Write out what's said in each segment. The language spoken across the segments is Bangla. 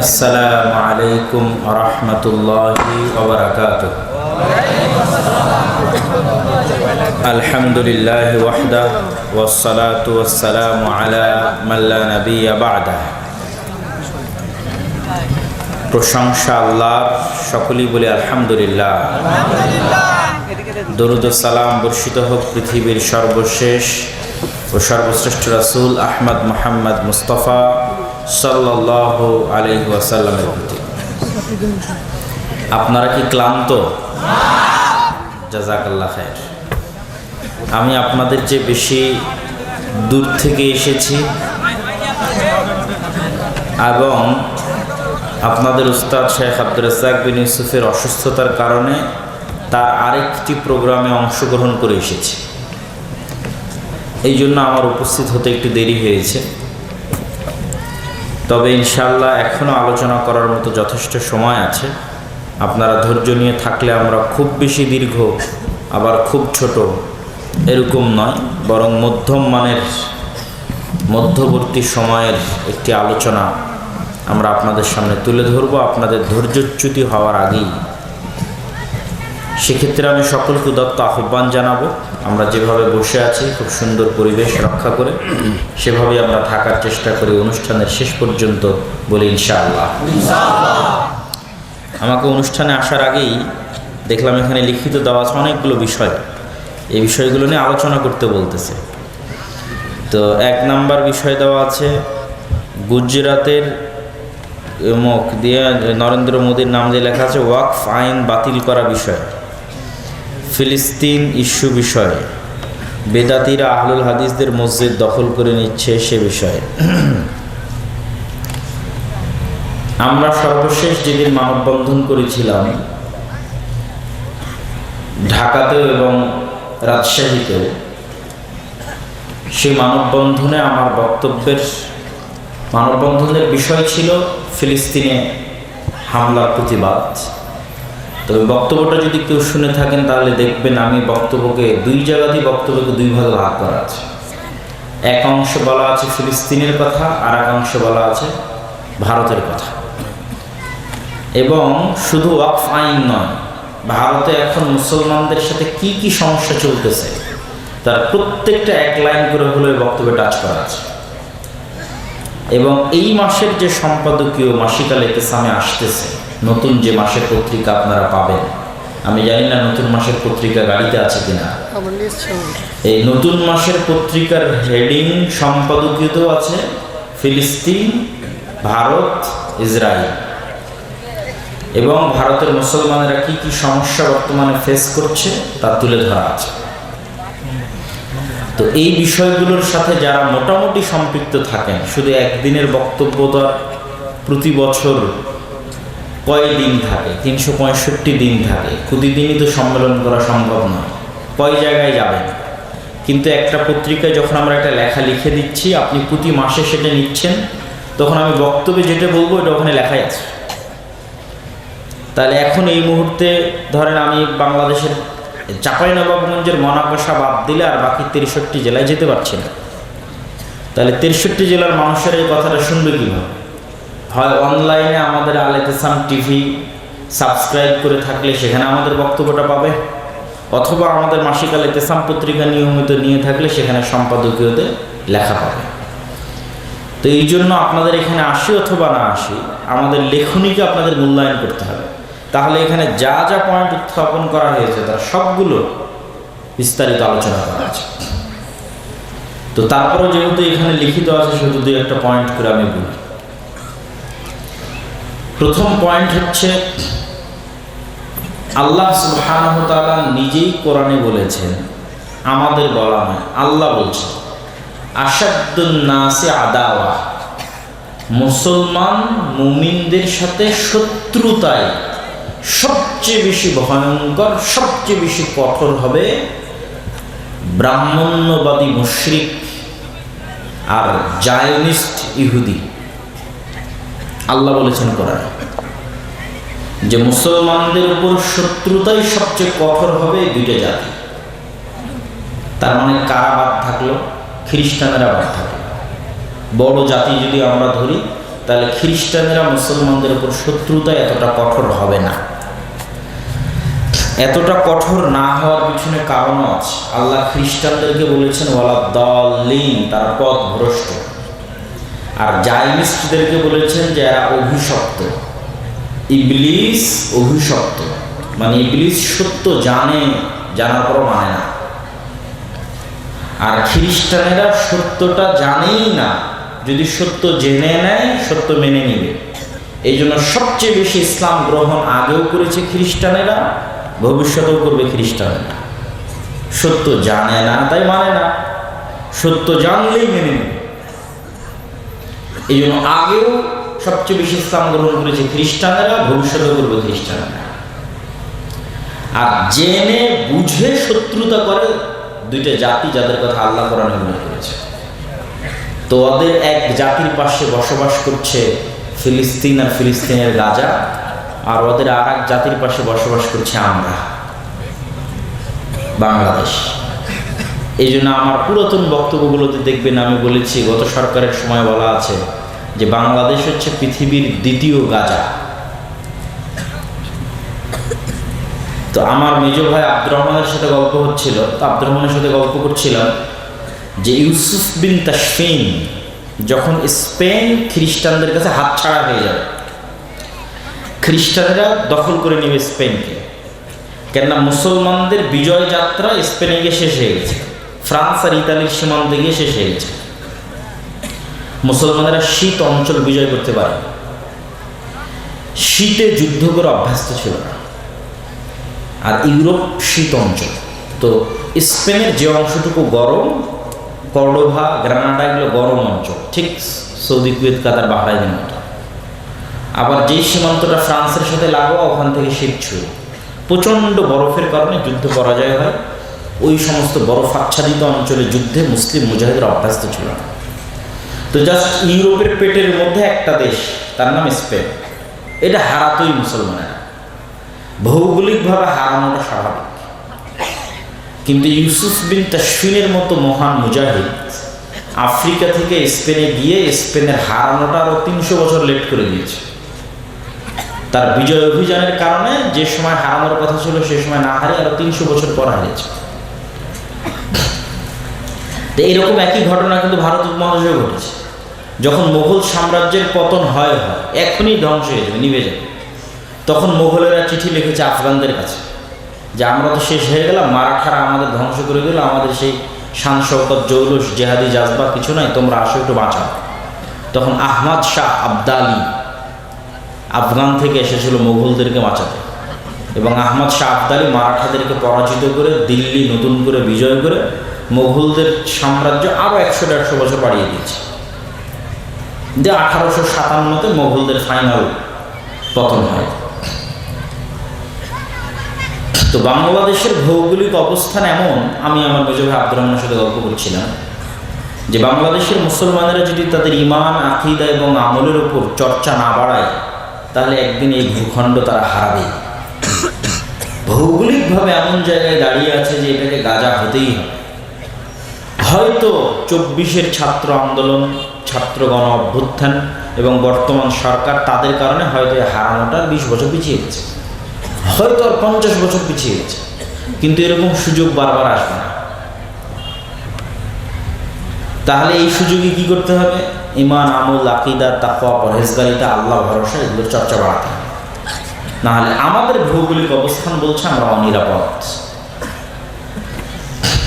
আসসালামু আলাইকুম ওয়া রাহমাতুল্লাহি ওয়া বারাকাতুহু। আলহামদুলিল্লাহি ওয়াহদাহু ওয়াস সালাতু ওয়াস সালামু আলা মান লা নাবিয়্যা বা'দাহু। প্রশংসা আল্লাহর, সকলেই বলি আলহামদুলিল্লাহ। দরুদ ও সালাম বর্ষিত হোক পৃথিবীর সর্বশেষ ও সর্বশ্রেষ্ঠ রাসূল আহমদ মুহাম্মদ মুস্তাফা সাল্লাল্লাহু আলাইহি ওয়াসাল্লামের প্রতি। আপনারা কি ক্লান্ত? জাযাকাল্লাহ খায়ের। আমি আপনাদের চেয়ে বেশি দূর থেকে এসেছি এবং আপনাদের উস্তাদ শেখ আব্দুর রাজ্জাক বিন ইউসুফের অসুস্থতার কারণে তার আরেকটি প্রোগ্রামে অংশগ্রহণ করে এসেছি। এই জন্য আমার উপস্থিত হতে একটু দেরি হয়েছে। তবে ইনশাআল্লাহ এখনও আলোচনা করার মতো যথেষ্ট সময় আছে। আপনারা ধৈর্য নিয়ে থাকলে আমরা খুব বেশি দীর্ঘ আবার খুব ছোট এরকম নয়, বরং মধ্যম মানের মধ্যবর্তী সময়ের একটি আলোচনা আমরা আপনাদের সামনে তুলে ধরব, আপনাদের ধৈর্যচ্যুতি হওয়ার আগেই। সেক্ষেত্রে আমি সকলকে উদাত্ত আহ্বান জানাবো, আমরা যেভাবে বসে আছি খুব সুন্দর পরিবেশ রক্ষা করে সেভাবেই আমরা থাকার চেষ্টা করি অনুষ্ঠানের শেষ পর্যন্ত, বলি ইনশাআল্লাহ। আমাকে অনুষ্ঠানে আসার আগেই দেখলাম এখানে লিখিত দেওয়া আছে অনেকগুলো বিষয়, এই বিষয়গুলো নিয়ে আলোচনা করতে বলতেছে। তো 1 নাম্বার বিষয় দেওয়া আছে গুজরাতের মুখ দিয়ে নরেন্দ্র মোদীর নাম দিয়ে লেখা আছে ওয়াকফ আইন বাতিল করা বিষয়, ফিলিস্তিন ইস্যু বিষয়ে, বেদাতিরা আহলুল হাদিসদের মসজিদ দখল করে নিচ্ছে সে বিষয়ে। আমরা সর্বশেষ যেদিন মানববন্ধন করেছিলাম ঢাকাতেও এবং রাজশাহীতেও, সেই মানববন্ধনে আমার মানববন্ধনের বিষয় ছিল ফিলিস্তিনে হামলার প্রতিবাদ। তবে বক্তব্যটা যদি কেউ শুনে থাকেন তাহলে দেখবেন আমি বক্তব্যকে 2 জায়গাতেই বক্তব্যকে 2 ভাগে ভাগ করা আছে। এক অংশ বলা আছে ফিলিস্তিনের কথা, আর এক অংশ বলা আছে ভারতের কথা। এবং শুধু ওয়াকফ আইন নয়, ভারতে এখন মুসলমানদের সাথে কি কি সমস্যা চলতেছে তার প্রত্যেকটা 1 লাইন করে হলে বক্তব্যে টাচ করা আছে। এবং এই মাসের যে সম্পাদকীয় মাসিক আল ইতিসামে আসতেছে, নতুন যে মাসের পত্রিকা আপনারা পাবেন, আমি জানি না নতুন মাসের পত্রিকা গাড়িতে আছে কিনা, এই নতুন মাসের পত্রিকার হেডিং সম্পাদকীয়তেও আছে ফিলিস্তিন, ভারত, ইসরায়েল এবং ভারতের মুসলমানেরা কি কি সমস্যা বর্তমানে ফেস করছে তা তুলে ধরা আছে। তো এই বিষয়গুলোর সাথে যারা মোটামুটি সম্পৃক্ত থাকেন, শুধু একদিনের বক্তব্য তো প্রতি বছর কয় দিন থাকে, 365 দিন থাকে, প্রতিদিনই তো সম্মেলন করা সম্ভব নয়, কয় জায়গায় যাবেন। কিন্তু একটা পত্রিকায় যখন আমরা একটা লেখা লিখে দিচ্ছি, আপনি প্রতি মাসে সেটা নিচ্ছেন, তখন আমি বক্তব্যে যেটা বলবো এটা ওখানে লেখাই আছে। তাহলে এখন এই মুহূর্তে ধরেন আমি বাংলাদেশের চাঁপাইনবাবগঞ্জের মনাকষা বাদ দিলে আর বাকি 63 জেলায় যেতে পারছি না। তাহলে 63 জেলার মানুষের এই কথাটা শুনবে কীভাবে? হয় অনলাইনে আমাদের আল ইতিসাম টিভি সাবস্ক্রাইব করে থাকলে সেখানে আমাদের বক্তব্যটা পাবে, অথবা আমাদের মাসিক আল ইতিসাম পত্রিকা নিয়মিত নিয়ে থাকলে সেখানে সম্পাদকীয়তে লেখা পাবে। তো এই জন্য আপনাদের এখানে আসি অথবা না আসি, আমাদের লেখনীকে আপনাদের মূল্যায়ন করতে হবে। তাহলে এখানে যা যা পয়েন্ট উত্থাপন করা হয়েছে তার সবগুলো বিস্তারিত আলোচনা করা আছে। তো তারপরেও যেহেতু এখানে লিখিত আছে সেহেতু 2-1 পয়েন্ট করে আমি বলি। প্রথম পয়েন্ট হচ্ছে আল্লাহ সুবহানাহু ওয়া তাআলা নিজেই কোরআনে বলেছেন, আমাদের বলা নয়, আল্লাহ বলছেন আশাদ্দুন নাসি আদাওয়া, মুসলমান মুমিনদের সাথে শত্রুতায় সবচেয়ে বেশি ভয়ঙ্কর, সবচেয়ে বেশি কঠোর হবে ব্রাহ্মণ্যবাদী মুশরিক আর জায়নিস্ট ইহুদি। আল্লাহ বলেছেন কোরআনে যে মুসলমানদের উপর শত্রুতাই সবচেয়ে কঠোর হবে 2টা জাতি। তার মানে কারা বাদ থাকলো? খ্রিস্টানেরা বাদ থাকলো। বড় জাতি যদি আমরা ধরি তাহলে খ্রিস্টানেরা মুসলমানদের উপর শত্রুতা এতটা কঠোর হবে না। এতটা কঠোর না হওয়ার পিছনে কারণ আছে। আল্লাহ খ্রিস্টানদেরকে বলেছেন ওয়ালাদ-দাল্লিন, তারা পথভ্রষ্ট। আর জায়নিস্টদেরকে বলেছেন যে এরা অভিশপ্ত, ইবলিস অভিশপ্ত, মানে ইবলিস সত্য জানে, জানার পরও মানে না। আর খ্রিস্টানেরা সত্যটা জানেই না, যদি সত্য জেনে নেয় সত্য মেনে নিবে। এই জন্য সবচেয়ে বেশি ইসলাম গ্রহণ আগেও করেছে খ্রিস্টানেরা, ভবিষ্যতেও করবে খ্রিস্টানেরা। সত্য জানে না তাই মানে না, সত্য জানলেই মেনে নেবে। এই জন্য আগেও সবচেয়ে বেশি ইসলাম গ্রহণ করেছে খ্রিস্টানেরা, ভবিষ্যতেও করবে খ্রিস্টানেরা। আর জেনে বুঝে শত্রুতা করে দুইটা জাতি, যাদের কথা আল্লাহ কোরআনে উল্লেখ করেছে। তো ওদের এক জাতির পাশে বসবাস করছে ফিলিস্তিন আর ফিলিস্তিনের গাজা, আর ওদের আর এক জাতির পাশে বসবাস করছে আমরা, বাংলাদেশ। এই জন্য আমার পুরাতন বক্তব্যগুলোতে দেখবেন আমি বলেছি, গত সরকারের সময় বলা আছে যে বাংলাদেশ হচ্ছে পৃথিবীর দ্বিতীয় গাজা। তো আমার মেজ ভাই আব্দুর রহমানের সাথে গল্প হচ্ছিল, তো আব্দুর রহমানের সাথে গল্প করছিলাম যে ইউসুফ বিন তাশফিন যখন স্পেন খ্রিস্টানদের কাছে হাতছাড়া হয়ে যাবে, খ্রিস্টানেরা দখল করে নেবে স্পেনকে, কেননা মুসলমানদের বিজয় যাত্রা স্পেনে গিয়ে শেষ হয়ে গেছে, ফ্রান্স আর ইতালির সীমান্তে গিয়ে শেষ হয়ে গেছে। মুসলমানেরা শীত অঞ্চল বিজয় করতে পারে, শীতে যুদ্ধ করে অভ্যস্ত ছিল না। আর ইউরোপ শীত অঞ্চল, তো স্পেনের যে অংশটুকু গরম, কর্ডোভা, গ্রানাডা, এগুলো গরম অঞ্চল, ঠিক সৌদি, কুয়েত, কাতার, বাহরাইনের মতো। আবার যেই সীমান্তটা ফ্রান্সের সাথে লাগোয়া, ওখান থেকে শীত ছুঁয়ে প্রচণ্ড বরফের কারণে যুদ্ধ পরাজয় হয়। ওই সমস্ত বরফ আচ্ছাদিত অঞ্চলে যুদ্ধে মুসলিম মুজাহিদরা অভ্যস্ত ছিল না। তো জাস্ট ইউরোপের পেটের মধ্যে একটা দেশ, তার নাম স্পেন, এটা হারাতই মুসলমানেরা। ভৌগোলিকভাবে হারানোটা স্বাভাবিক, কিন্তু ইউসুফ বিন তাশফিনের মতো মহান মুজাহিদ আফ্রিকা থেকে স্পেনে গিয়ে স্পেনের হারানোটা আরও 300 বছর লেট করে দিয়েছে। তার বিজয় অভিযানের কারণে যে সময় হারানোর কথা ছিল সে সময় না হারিয়ে আরো 300 বছর পর হারিয়েছে। তো এইরকম একই ঘটনা কিন্তু ভারত উপমহাদেশে ঘটেছে। যখন মোগল সাম্রাজ্যের পতন হয় এখনই ধ্বংস হয়ে যাবে, নিভে যাবে, তখন মোগলেরা চিঠি লিখেছে আফগানদের কাছে যে আমরা তো শেষ হয়ে গেলাম, মারাঠারা আমাদের ধ্বংস করে দিল, আমাদের সেই শান শওকত, জৌলুস, জেহাদি জাজবা কিছু নাই, তোমরা আসো একটু বাঁচাও। তখন আহমদ শাহ আবদালি আফগান থেকে এসেছিল মোগলদেরকে বাঁচাতে, এবং আহমদ শাহ আবদালি মারাঠাদেরকে পরাজিত করে দিল্লি নতুন করে বিজয় করে মোগলদের সাম্রাজ্য আরও 100-150 বছর বাড়িয়ে দিয়েছে। যে 1857-তে মোগলদের ফাইনাল পতন হয়। তো বাংলাদেশের ভৌগোলিক অবস্থান এমন, আমি আমার মেজ ভাই আব্দুর রহমানের সাথে গল্প করছিলাম যে বাংলাদেশের মুসলমানেরা যদি তাদের ঈমান, আকীদা এবং আমলের উপর চর্চা না বাড়ায়, তাহলে একদিন এই ভূখণ্ড তারা হারাবে। ভৌগোলিকভাবে এমন জায়গায় দাঁড়িয়ে আছে যে এটাকে গাজা হতেই হবে। হয়তো 24-এর ছাত্র আন্দোলন, ছাত্র গণ অভ্যুত্থান এবং বর্তমান সরকার, তাদের কারণে হয়তো হারানোটা 20 বছর পিছিয়ে গেছে, হয়তো আর 50 বছর পিছিয়ে গেছে, কিন্তু এরকম সুযোগ বারবার আসবে না। তাহলে এই সুযোগে কি করতে হবে? ঈমান, আমল, আকীদা, তাকওয়া, পরহেজগারিতা, আল্লাহ ভরসা, এগুলোর চর্চা বাড়াতে হবে। নাহলে আমাদের ভৌগোলিক অবস্থান বলছে আমরা অনিরাপদ।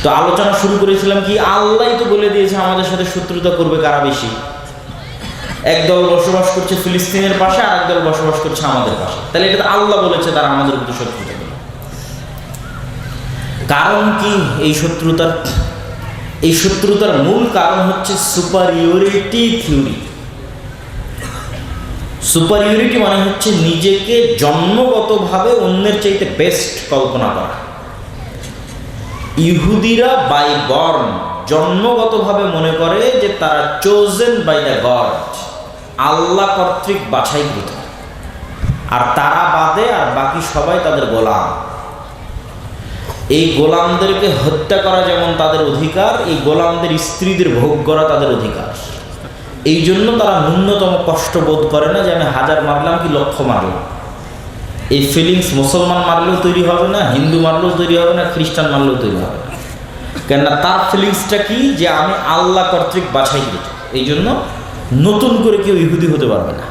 তো আলোচনা শুরু করেছিলাম কি, আল্লাহই তো বলে দিয়েছে আমাদের সাথে শত্রুতা করবে কারা বেশি। একদল বসবাস করছে ফিলিস্তিনের পাশে, আর একদল বসবাস করছে আমাদের পাশে। তাহলে এটা আল্লাহ বলেছে তারা আমাদের উপর শত্রুতা করবে। কারণ কি এই শত্রুতার? এই শত্রুতার মূল কারণ হচ্ছে সুপারিয়রিটি থিওরি। সুপারিয়রিটি মানে হচ্ছে নিজেকে জন্মগতভাবে অন্যের চাইতে বেস্ট কল্পনা করা। ইহুদিরা বাই বর্ন জন্মগতভাবে মনে করে যে তারা চোজেন বাই দ্য গড, আল্লাহ কর্তৃক বাছাইকৃত, আর তারা বাদে আর বাকি সবাই তাদের গোলাম। এই গোলামদেরকে হত্যা করা যেমন তাদের অধিকার, এই গোলামদের স্ত্রীদের ভোগ করা তাদের অধিকার। এই জন্য তারা ন্যূনতম কষ্ট বোধ করে না যে আমি 1000 মারলাম কি লক্ষ মারলাম। এই ফিলিংস মুসলমান মারলেও তৈরি হবে না, হিন্দু মারলেও তৈরি হবে না, খ্রিস্টান মারলেও তৈরি হবে না। কেননা তার ফিলিংসটা কি, যে আমি আল্লাহ কর্তৃক বাছাই করেছি। এই জন্য নতুন করে কেউ ইহুদি হতে পারবে না।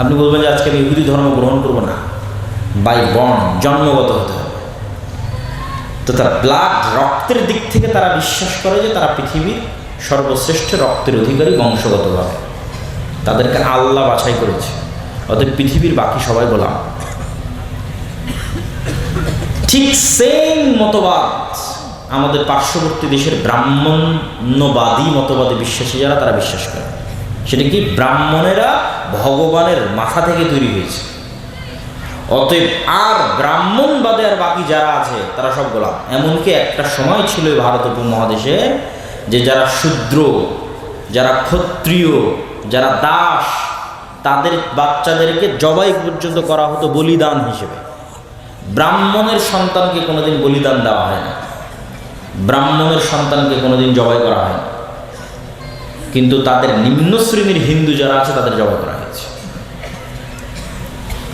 আপনি বলবেন যে আজকে আমি ইহুদি ধর্ম গ্রহণ করবো না, বাই বর্ন, জন্মগত হতে হবে। তো তার ব্লাড, রক্তের দিক থেকে তারা বিশ্বাস করে যে তারা পৃথিবীর সর্বশ্রেষ্ঠ রক্তের অধিকারী বংশগতভাবে। তাদেরকে আল্লাহ বাছাই করেছে, অতএব পৃথিবীর বাকি সবাই গোলাম। ঠিক সেম মতবাদ আমাদের পার্শ্ববর্তী দেশের ব্রাহ্মণ্যবাদী মতবাদে বিশ্বাসী যারা, তারা বিশ্বাস করে। সেটা কি, ব্রাহ্মণেরা ভগবানের মাথা থেকে তৈরি হয়েছে, অতএব আর ব্রাহ্মণবাদে আর বাকি যারা আছে তারা সব গোলাম। এমনকি একটা সময় ছিল ভারত উপমহাদেশে যে যারা শূদ্র, যারা ক্ষত্রিয়, যারা দাস, তাদের বাচ্চাদেরকে জবাই পর্যন্ত করা হতো বলিদান হিসেবে। ব্রাহ্মণের সন্তানকে কোনোদিন বলিদান দেওয়া হয় না, ব্রাহ্মণের সন্তানকে কোনোদিন জবাই করা হয় না, কিন্তু তাদের নিম্ন শ্রেণীর হিন্দু যারা আছে তাদের জবাই করা হয়েছে।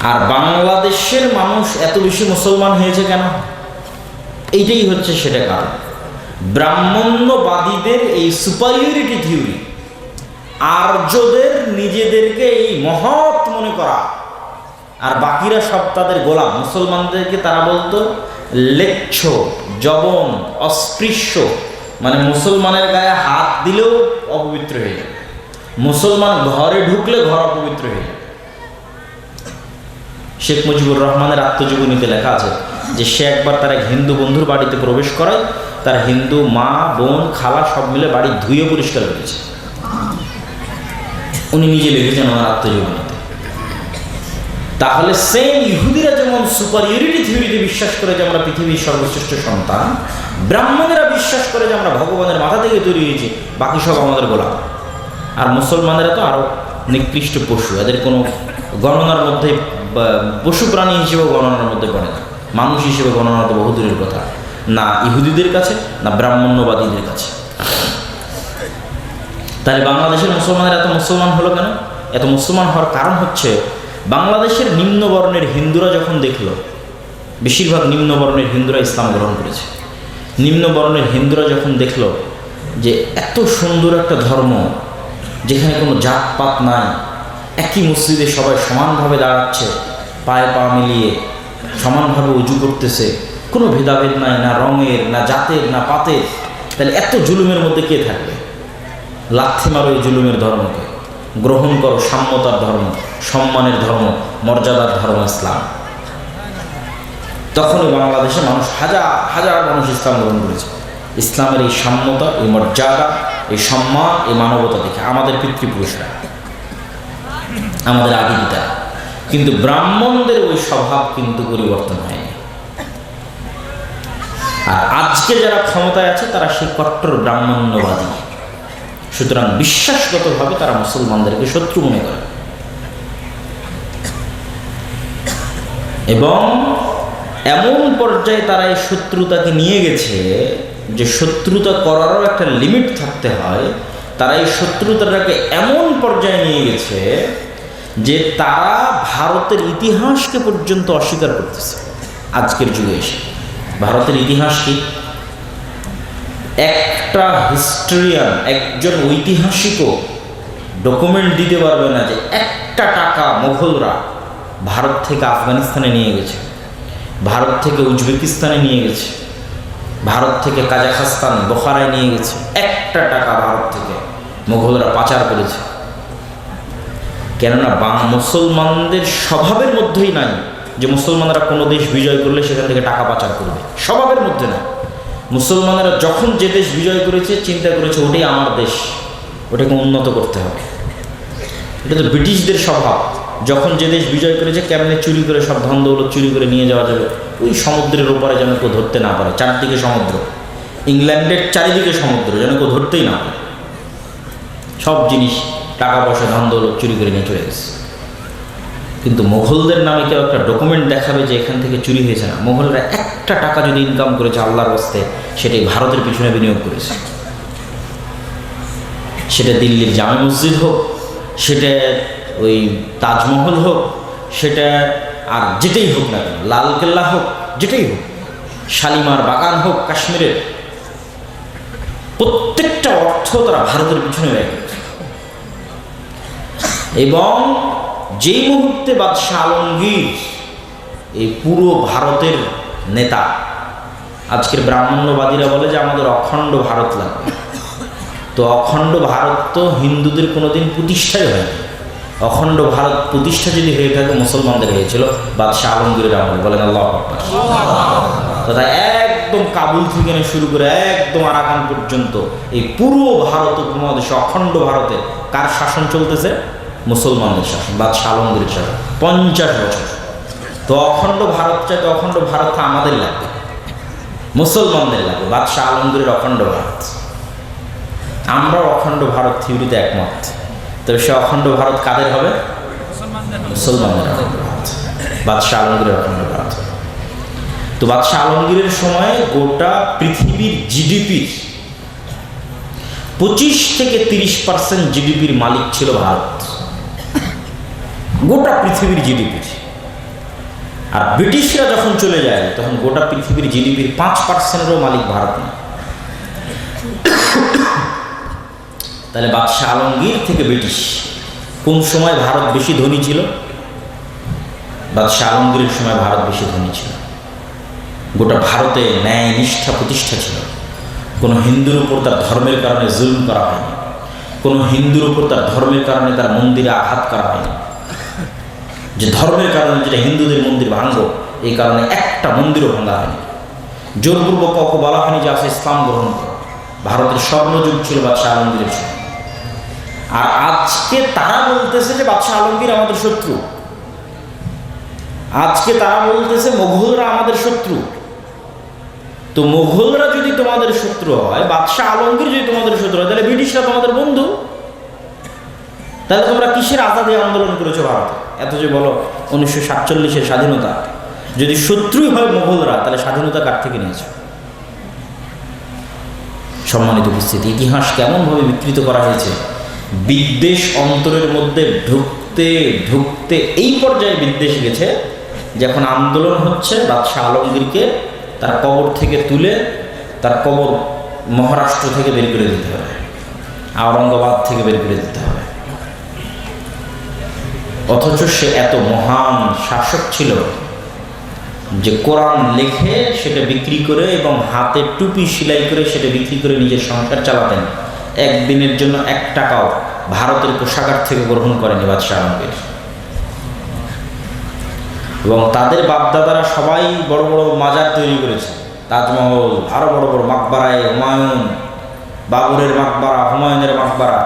আর বাংলাদেশের মানুষ এত বেশি মুসলমান হয়েছে কেন? এইটাই হচ্ছে সেটা কারণ। ব্রাহ্মণ্যবাদীদের এই সুপারিয়রিটি থিওরি, আর্যদের নিজেদেরকে এই মহৎ মনে করা, আর বাকিরা সব তাদের গোলাম। মুসলমানদেরকে তারা বলতো লেচ্ছ, জবন, অস্পৃশ্য, মানে মুসলমানের গায়ে হাত দিলেও অপবিত্র হয়ে যায়, মুসলমান ঘরে ঢুকলে ঘর অপবিত্র হয়ে যায়। শেখ মুজিবুর রহমানের আত্মজীবনীতে লেখা আছে যে সে একবার তার এক হিন্দু বন্ধুর বাড়িতে প্রবেশ করায়, তার হিন্দু মা, বোন, খালা সব মিলে বাড়ি ধুয়ে পরিষ্কার করেছে। উনি নিজে লিখেছেন ওনার আত্মজীবনীতে। তাহলে সেম ইহুদিরা যেমন সুপারিয়রিটি থিওরিতে বিশ্বাস করে যে আমরা পৃথিবীর সর্বশ্রেষ্ঠ সন্তান, ব্রাহ্মণেরা বিশ্বাস করে যে আমরা ভগবানের মাথা থেকে তৈরি হয়েছি, বাকি সব আমাদের গোলাম। আর মুসলমানেরা তো আরও নিকৃষ্ট পশু, এদের কোনো গণনার মধ্যে, পশু প্রাণী হিসেবেও গণনার মধ্যে পড়ে না, মানুষ হিসেবে গণনা তো বহু দূরের কথা, না ইহুদিদের কাছে না ব্রাহ্মণ্যবাদীদের কাছে। তাহলে বাংলাদেশের মুসলমানেরা এত মুসলমান হলো কেন? এত মুসলমান হওয়ার কারণ হচ্ছে বাংলাদেশের নিম্নবর্ণের হিন্দুরা যখন দেখল, বেশিরভাগ নিম্নবর্ণের হিন্দুরা ইসলাম গ্রহণ করেছে, নিম্নবর্ণের হিন্দুরা যখন দেখল যে এত সুন্দর একটা ধর্ম যেখানে কোনো জাতপাত নাই, একই মসজিদে সবাই সমানভাবে দাঁড়াচ্ছে, পায়ে পা মিলিয়ে সমানভাবে উজু করতেছে, কোনো ভেদাভেদ নাই, না রঙের, না জাতের, না পাতের, তাহলে এত জুলুমের মধ্যে কে থাকবে? লাথি মারো এই জুলুমের ধর্মকে, গ্রহণ করো সাম্যতার ধর্ম, সম্মানের ধর্ম, মর্যাদার ধর্ম ইসলাম। তখনই বাংলাদেশে মানুষ, হাজার হাজার মানুষ ইসলাম গ্রহণ করেছে। ইসলামের এই সাম্যতা, এই মর্যাদা, এই সম্মান, এই মানবতা দেখে আমাদের পিতৃপুরুষরা, আমাদের আদি পিতা। কিন্তু ব্রাহ্মণদের ওই স্বভাব কিন্তু পরিবর্তন হয়নি। আর আজকে যারা ক্ষমতায় আছে তারা সেই কট্টর ব্রাহ্মণ্যবাদী। সুতরাং বিশ্বাসগতভাবে তারা মুসলমানদেরকে শত্রু মনে করে, এবং এমন পর্যায়ে তারা এই শত্রুতাকে নিয়ে গেছে যে শত্রুতা করারও একটা লিমিট থাকতে হয়। তারা এই শত্রুতাটাকে এমন পর্যায়ে নিয়ে গেছে যে তারা ভারতের ইতিহাসকে পর্যন্ত অস্বীকার করতেছে। আজকের যুগে এসে ভারতের ইতিহাস কি? একটা হিস্টোরিয়ান, একজন ঐতিহাসিকও ডকুমেন্ট দিতে পারবে না যে একটা টাকা মোগলরা ভারত থেকে আফগানিস্তানে নিয়ে গেছে, ভারত থেকে উজবেকিস্তানে নিয়ে গেছে, ভারত থেকে কাজাখস্তান, বোখারায় নিয়ে গেছে। একটা টাকা ভারত থেকে মোগলরা পাচার করেছে। কেননা মুসলমানদের স্বভাবের মধ্যেই নাই যে মুসলমানরা কোনো দেশ বিজয় করলে সেখান থেকে টাকা পাচার করবে, স্বভাবের মধ্যে না। মুসলমানেরা যখন যে দেশ বিজয় করেছে চিন্তা করেছে ওটাই আমার দেশ, ওটাকে উন্নত করতে হবে। এটা তো ব্রিটিশদের স্বভাব, যখন যে দেশ বিজয় করেছে কেমনে চুরি করে সব ধন দৌলত চুরি করে নিয়ে যাওয়া যাবে, ওই সমুদ্রের ওপারে যেন কেউ ধরতে না পারে। চারদিকে সমুদ্র, ইংল্যান্ডের চারিদিকে সমুদ্র, যেন কেউ ধরতেই না পারে। সব জিনিস, টাকা পয়সা, ধন দৌলত চুরি করে নিয়ে চলে গেছে। কিন্তু মোগলদের নামে কেউ একটা ডকুমেন্ট দেখাবে যে এখান থেকে চুরি হয়েছে না। মোগলরা একটা টাকা যদি ইনকাম করেছে আল্লাহর রাস্তায়, সেটাই ভারতের পিছনে বিনিয়োগ করেছে। সেটা দিল্লির জামে মসজিদ হোক, সেটা ওই তাজমহল হোক, সেটা আর যেটাই হোক না কেন, লালকেল্লা হোক, যেটাই হোক, শালিমার বাগান হোক কাশ্মীরের, প্রত্যেকটা অর্থ তারা ভারতের পিছনে ব্যয় করেছে। এবং যেই মুহূর্তে বাদশাহ আলমগীর এই পুরো ভারতের নেতা, আজকের ব্রাহ্মণ্যবাদীরা বলে যে আমাদের অখণ্ড ভারত লাগবে, তো অখণ্ড ভারত তো হিন্দুদের কোনোদিন প্রতিষ্ঠাই হয়নি। অখণ্ড ভারত প্রতিষ্ঠা যদি হয়ে থাকে মুসলমানদের হয়েছিল বাদশাহ আলমগীরের আমলে, বলেন আল্লাহু আকবার। তথা একদম কাবুল থেকে শুরু করে একদম আরাকান পর্যন্ত এই পুরো ভারত উপমহাদেশে অখণ্ড ভারতে কার শাসন চলতেছে? মুসলমানদের শাসন, বাদশাহ আলমগীরের শাসন 50 বছর। তো অখণ্ড ভারত চাইতে অখণ্ড ভারত আমাদের লাগবে, মুসলমানদের লাগবে, বাদশাহ আলমগীরের অখণ্ড ভারত। আমরা অখণ্ড ভারত থিওরিতে একমত, তবে সে অখণ্ড ভারত কাদের হবে? মুসলমানদের অখণ্ড ভারত, বাদশাহ আলমগীরের অখণ্ড ভারত। তো বাদশাহ আলমগীরের সময় গোটা পৃথিবীর জিডিপির 25 থেকে 30% জিডিপির মালিক ছিল ভারত, গোটা পৃথিবীর জিডিপির। আর ব্রিটিশরা যখন চলে যায় তখন গোটা পৃথিবীর জিডিপির 5%-এরও মালিক ভারত না। তাহলে বাদশাহ আলমগীর থেকে ব্রিটিশ কোন সময় ভারত বেশি ধনী ছিল? বাদশাহ আলমগীরের সময় ভারত বেশি ধনী ছিল। গোটা ভারতে ন্যায় নিষ্ঠা প্রতিষ্ঠা ছিল, কোনো হিন্দুর উপর তার ধর্মের কারণে জুলুম করা হয়নি, কোনো হিন্দুর উপর তার ধর্মের কারণে তার মন্দিরে আঘাত করা হয়নি। যে ধর্মের কারণে যেটা হিন্দুদের মন্দির ভাঙল, এই কারণে একটা মন্দিরও ভাঙা হয়নি। জোরপূর্বক কাউকে বলা হয়নি যে আসে ইসলাম গ্রহণ করো। ভারতের স্বর্ণযুগ ছিল বাদশাহ আলমগীরের সময়। আর আজকে তারা বলতেছে যে বাদশাহ আলমগীর আমাদের শত্রু, আজকে তারা বলতেছে মোগলরা আমাদের শত্রু। তো মোগলরা যদি তোমাদের শত্রু হয়, বাদশাহ আলমগীর যদি তোমাদের শত্রু হয়, তাহলে ব্রিটিশরা তোমাদের বন্ধু। তাহলে তোমরা কিসের আজাদী আন্দোলন করেছো ভারতে? এত যে বলো 1947-এর স্বাধীনতা, যদি শত্রুই হয় মোগলরা, তাহলে স্বাধীনতা কার থেকে নিয়েছো? সম্মানিত উপস্থিতি, ইতিহাস কেমনভাবে বিকৃত করা হয়েছে। বিদ্বেষ অন্তরের মধ্যে ঢুকতে ঢুকতে এই পর্যায়ে বিদ্বেষ গেছে, যখন আন্দোলন হচ্ছে বাদশাহ আলমগীরকে তার কবর থেকে তুলে তার কবর মহারাষ্ট্র থেকে বের করে দিতে হবে, আওরঙ্গাবাদ থেকে বের করে দিতে হবে। অথচ সে এত মহান শাসক ছিল যে কোরআন লেখে সেটা বিক্রি করে এবং হাতে টুপি সেলাই করে সেটা বিক্রি করে নিজের সংসার চালাতেন। একদিনের জন্য 1 টাকাও ভারতের কোষাগার থেকে গ্রহণ করেনি বাদশাহ আলমগীর। এবং তাদের বাপদাদারা সবাই বড় বড় মাজার তৈরি করেছে, তাজমহল, আরও বড় বড় মাকবারায় হুমায়ুন, বাবরের মাকবারা, হুমায়ুনের মাকবারা।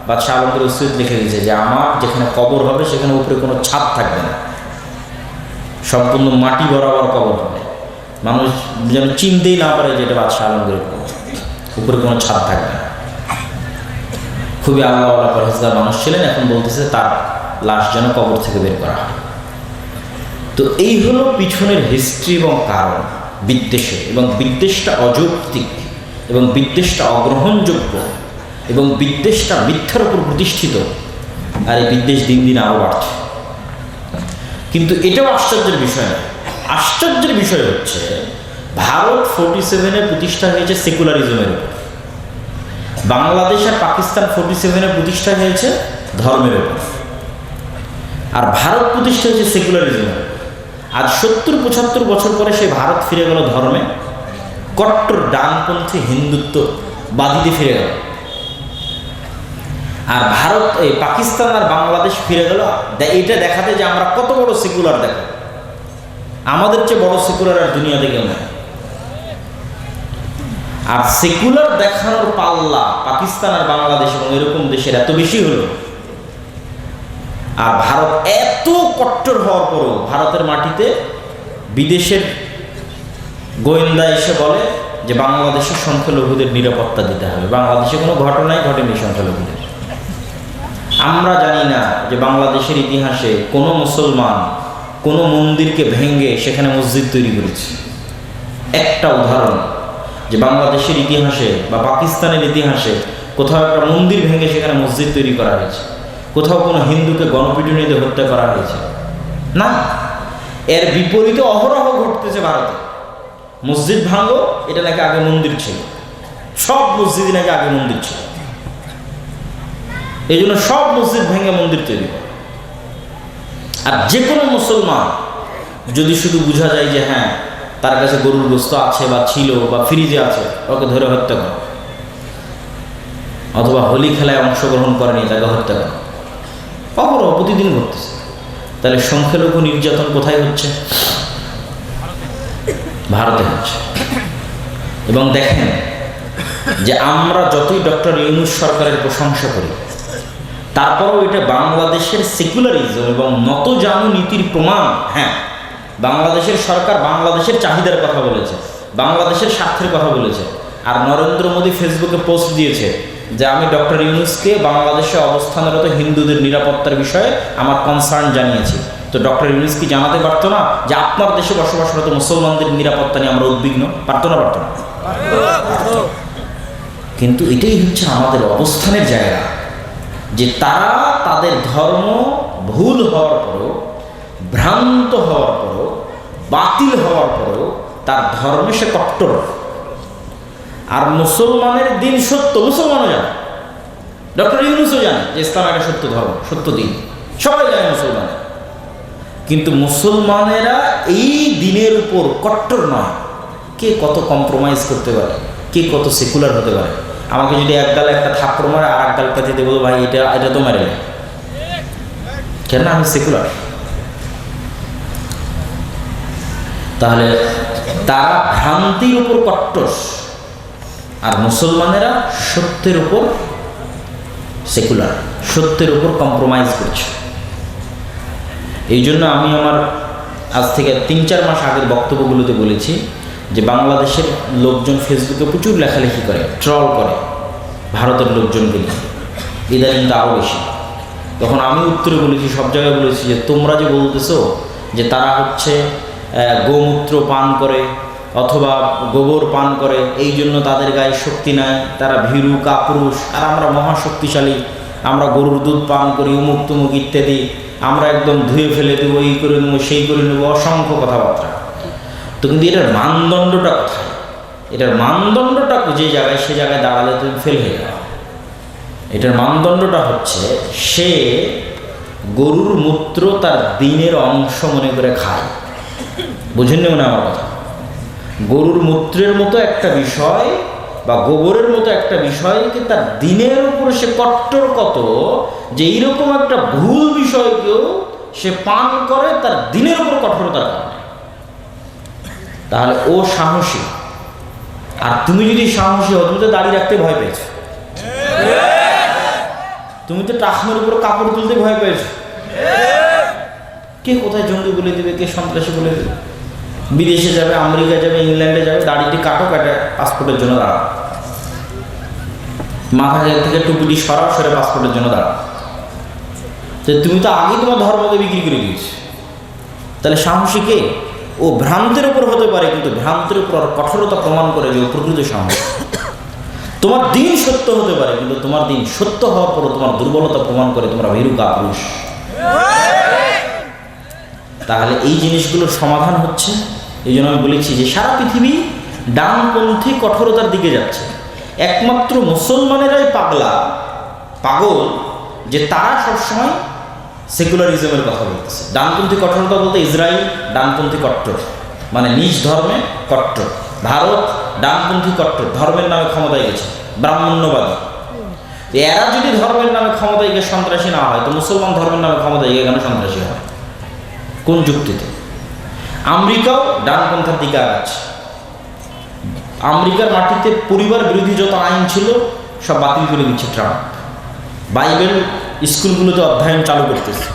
বাদশাহ আলমগীর উসিয়ত লিখে দিয়েছে যে আমার যেখানে কবর হবে সেখানে উপরে কোনো ছাদ থাকবে না, সম্পূর্ণ মাটি বরাবর কবর হবে, মানুষ যেন চিনতেই না পারে যে এটা বাদশাহ আলমগীরের কবর, উপরে কোনো ছাদ থাকবে না। খুবই আল্লাহওয়ালা পরহেজগার মানুষ ছিলেন। এখন বলতেছে তার লাশ যেন কবর থেকে বের করা হয়। তো এই হলো পিছনের হিস্ট্রি এবং কারণ বিদ্বেষের। এবং বিদ্বেষটা অযৌক্তিক এবং বিদ্বেষটা অগ্রহণযোগ্য এবং বিদ্বেষটা মিথ্যার উপর প্রতিষ্ঠিত। আর এই বিদ্বেষ দিন দিন আরও বাড়ছে। কিন্তু এটাও আশ্চর্যের বিষয় না। আশ্চর্যের বিষয় হচ্ছে ভারত 47-এ প্রতিষ্ঠা হয়েছে সেকুলারিজমের উপর, বাংলাদেশ আর পাকিস্তান 47-এ প্রতিষ্ঠা হয়েছে ধর্মের উপর, আর ভারত প্রতিষ্ঠা হয়েছে সেকুলারিজমের। আজ 70-75 বছর পরে সেই ভারত ফিরে গেল ধর্মে, কট্টর ডানপন্থী হিন্দুত্ববাদীতে ফিরে গেল। আর ভারত এই পাকিস্তান আর বাংলাদেশ ফিরে গেল এটা দেখাতে যে আমরা কত বড় সেকুলার। দেখো, আমাদের চেয়ে বড় সেকুলার আর দুনিয়াতে কেউ নেই। আর সেকুলার দেখানোর পাল্লা পাকিস্তান আর বাংলাদেশ এবং এরকম দেশের এত বেশি হলো, আর ভারত এত কট্টর হওয়ার পরও ভারতের মাটিতে বিদেশের গোয়েন্দা এসে বলে যে বাংলাদেশের সংখ্যালঘুদের নিরাপত্তা দিতে হবে। বাংলাদেশে কোনো ঘটনাই ঘটেনি সংখ্যালঘুদের। আমরা জানি না যে বাংলাদেশের ইতিহাসে কোনো মুসলমান কোনো মন্দিরকে ভেঙে সেখানে মসজিদ তৈরি করেছে। একটা উদাহরণ যে বাংলাদেশের ইতিহাসে বা পাকিস্তানের ইতিহাসে কোথাও একটা মন্দির ভেঙে সেখানে মসজিদ তৈরি করা হয়েছে, কোথাও কোনো হিন্দুকে গণপিটুনি দিয়ে হত্যা করা হয়েছে না। এর বিপরীতে অহরহ ঘটতেছে ভারতে। মসজিদ ভাঙো, এটা নাকি আগে মন্দির ছিল, সব মসজিদ নাকি আগে মন্দির ছিল, এই জন্য সব মসজিদ ভেঙে মন্দির তৈরি করে। আর যে কোনো মুসলমান যদি শুধু বোঝা যায় যে হ্যাঁ তার কাছে গরুর গোস্ত আছে বা ছিল বা ফ্রিজে আছে, ওকে ধরে হত্যা করে, অথবা হোলি খেলায় অংশগ্রহণ করেনি তাকে হত্যা করে, অপরাধ প্রতিদিন ঘটতেছে। তাহলে সংখ্যালঘু নির্যাতন কোথায় হচ্ছে? ভারতে হচ্ছে। এবং দেখেন যে আমরা যতই ডক্টর ইউনূস সরকারের প্রশংসা করি, তারপরেও এটা বাংলাদেশের সেকুলারিজম এবং নতজানু নীতির প্রমাণ। হ্যাঁ, বাংলাদেশের সরকার বাংলাদেশের চাহিদার কথা বলেছে, বাংলাদেশের স্বার্থের কথা বলেছে। আর নরেন্দ্র মোদী ফেসবুকে পোস্ট দিয়েছে যে আমি ডক্টর ইউনূসকে বাংলাদেশে অবস্থানরত হিন্দুদের নিরাপত্তার বিষয়ে আমার কনসার্ন জানিয়েছি। তো ডক্টর ইউনূস কি জানাতে পারতো না যে আপনার দেশে বসবাসরত মুসলমানদের নিরাপত্তা নিয়ে আমরা উদ্বিগ্ন? পারতো না? পারতো না। কিন্তু এটাই হচ্ছে আমাদের অবস্থানের জায়গা, যে তারা তাদের ধর্ম ভুল হওয়ার পরও, ভ্রান্ত হওয়ার পরও, বাতিল হওয়ার পরও তার ধর্মে সে কট্টর। আর মুসলমানের দিন সত্য, মুসলমানও জানে, ডক্টর ইউনূসও জানে যে ইসলাম একটা সত্য ধর্ম, সত্য দিন, সবাই জানে মুসলমান। কিন্তু মুসলমানেরা এই দিনের উপর কট্টর নয়। কে কত কম্প্রোমাইজ করতে পারে, কে কত সেকুলার হতে পারে? আমাকে যদি এক গালে একটা থাপ্পড় মারে আর এক গাল কাছে দেবো, ভাই এটা তো মারে না, কেন? আমি সেকুলার। তাহলে তারা ভ্রান্তির উপর কট্টর, আর মুসলমানেরা সত্যের উপর সেকুলার, সত্যের উপর কম্প্রোমাইজ করছে। এই জন্য আমি আমার আজ থেকে ৩-৪ মাস আগের বক্তব্যগুলোতে বলেছি যে বাংলাদেশের লোকজন ফেসবুকে প্রচুর লেখালেখি করে, ট্রল করে ভারতের লোকজনকে নিয়ে, ইদানিংটা আরও বেশি। তখন আমি উত্তরে বলেছি, সব জায়গায় বলেছি যে তোমরা যে বলতেছো যে তারা হচ্ছে গোমূত্র পান করে অথবা গোবর পান করে, এই জন্য তাদের গায়ে শক্তি নাই, তারা ভীরু কাপুরুষ, আর আমরা মহাশক্তিশালী, আমরা গরুর দুধ পান করি, উমুক তুমুক ইত্যাদি, আমরা একদম ধুয়ে ফেলে দেবো, এই করে নেবো, সেই করে নেবো, অসংখ্য কথাবার্তা। তো কিন্তু এটার মানদণ্ডটা কোথায়? এটার মানদণ্ডটা যে জায়গায়, সে জায়গায় দাঁড়ালে তুমি ফেল হয়ে যাও। এটার মানদণ্ডটা হচ্ছে সে গরুর মূত্র তার দিনের অংশ মনে করে খায়। বুঝেননি মনে আমার কথা? গরুর মূত্রের মতো একটা বিষয় বা গোবরের মতো একটা বিষয়কে তার দিনের উপরে সে কট্টর কত, যে এইরকম একটা ভুল বিষয়কেও সে পান করে তার দিনের উপর কঠোরতার কারণে। তাহলে ও সাহসী। আর তুমি যদি সাহসী হও, তুমি তো দাড়ি রাখতে ভয় পেয়েছো, তুমি তো টাকনোর উপর কাপড় তুলতে ভয় পেয়েছো। কে কোথায় জঙ্গি বলে দেবে, কে সন্ত্রাসী বলে দেবে। বিদেশে যাবে, আমেরিকা যাবে, ইংল্যান্ডে যাবে, দাড়িটি কাটো, কাটে পাসপোর্টের জন্য দাঁড়াও, মাথা থেকে টুপিটি সরাও, সেটা পাসপোর্টের জন্য দাঁড়াও। তো তুমি তো আগেই তোমার ধর্মকে বিক্রি করে দিয়েছো। তাহলে সাহসী কে? ও ভ্রান্তের উপর হতে পারে, কিন্তু ভ্রান্তের উপর কঠোরতা প্রমাণ করে যে ও প্রকৃত সাহস। তোমার দিন সত্য হতে পারে, কিন্তু তোমার দিন সত্য হওয়ার পরও তোমার দুর্বলতা প্রমাণ করে তোমরা ভীরু কাপুরুষ। তাহলে এই জিনিসগুলোর সমাধান হচ্ছে, এই জন্য আমি বলেছি যে সারা পৃথিবী ডানপন্থী কঠোরতার দিকে যাচ্ছে। একমাত্র মুসলমানেরাই পাগল যে তারা সবসময় সেকুলারিজমের কথা বলতেছে। ডানপন্থী কঠোরতা বলতে ইসরায়েল ডানপন্থী কট্টর, মানে নিজ ধর্মে কট্টর। ভারত ডানপন্থী কট্টর, ধর্মের নামে ক্ষমতায় গেছে, ব্রাহ্মণ্যবাদী। এরা যদি ধর্মের নামে ক্ষমতায় গিয়ে সন্ত্রাসী না হয়, তো মুসলমান ধর্মের নামে ক্ষমতায় গিয়ে কেন সন্ত্রাসী হয়? কোন যুক্তিতে? আমেরিকাও ডানপন্থার দিকে আগাচ্ছে। আমেরিকার মাটিতে পরিবার বিরোধী যত আইন ছিল সব বাতিল করে দিচ্ছে ট্রাম্প। বাইবেল স্কুলগুলোতে অধ্যয়ন চালু করতেছে।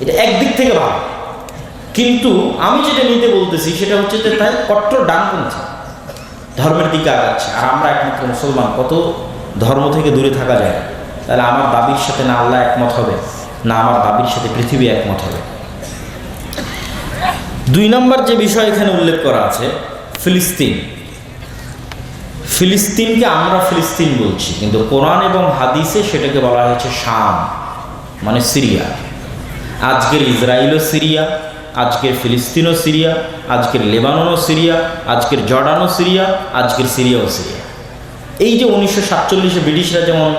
এটা একদিক থেকে ভালো, কিন্তু আমি যেটা নিতে বলতেছি সেটা হচ্ছে যে তাই কট্টর ডানপন্থী ধর্মের দিকে আগাচ্ছে। আর আমরা একমাত্র মুসলমান, কত ধর্ম থেকে দূরে থাকা যায়। তাহলে আমার দাবির সাথে না আল্লাহ একমত হবে, না আমার দাবির সাথে পৃথিবী একমত হবে। 2 নম্বর যে বিষয় এখানে উল্লেখ করা আছে, ফিলিস্তিন। ফিলিস্তিনকে আমরা ফিলিস্তিন বলছি, কিন্তু কোরআন এবং হাদিসে সেটাকে বলা হয়েছে শাম, মানে সিরিয়া। আজকের ইসরায়েলও সিরিয়া, আজকের ফিলিস্তিনও সিরিয়া, আজকের লেবাননও সিরিয়া, আজকের জর্ডানও সিরিয়া, আজকের সিরিয়াও সিরিয়া। এই যে 1947-এ ব্রিটিশরা যেমন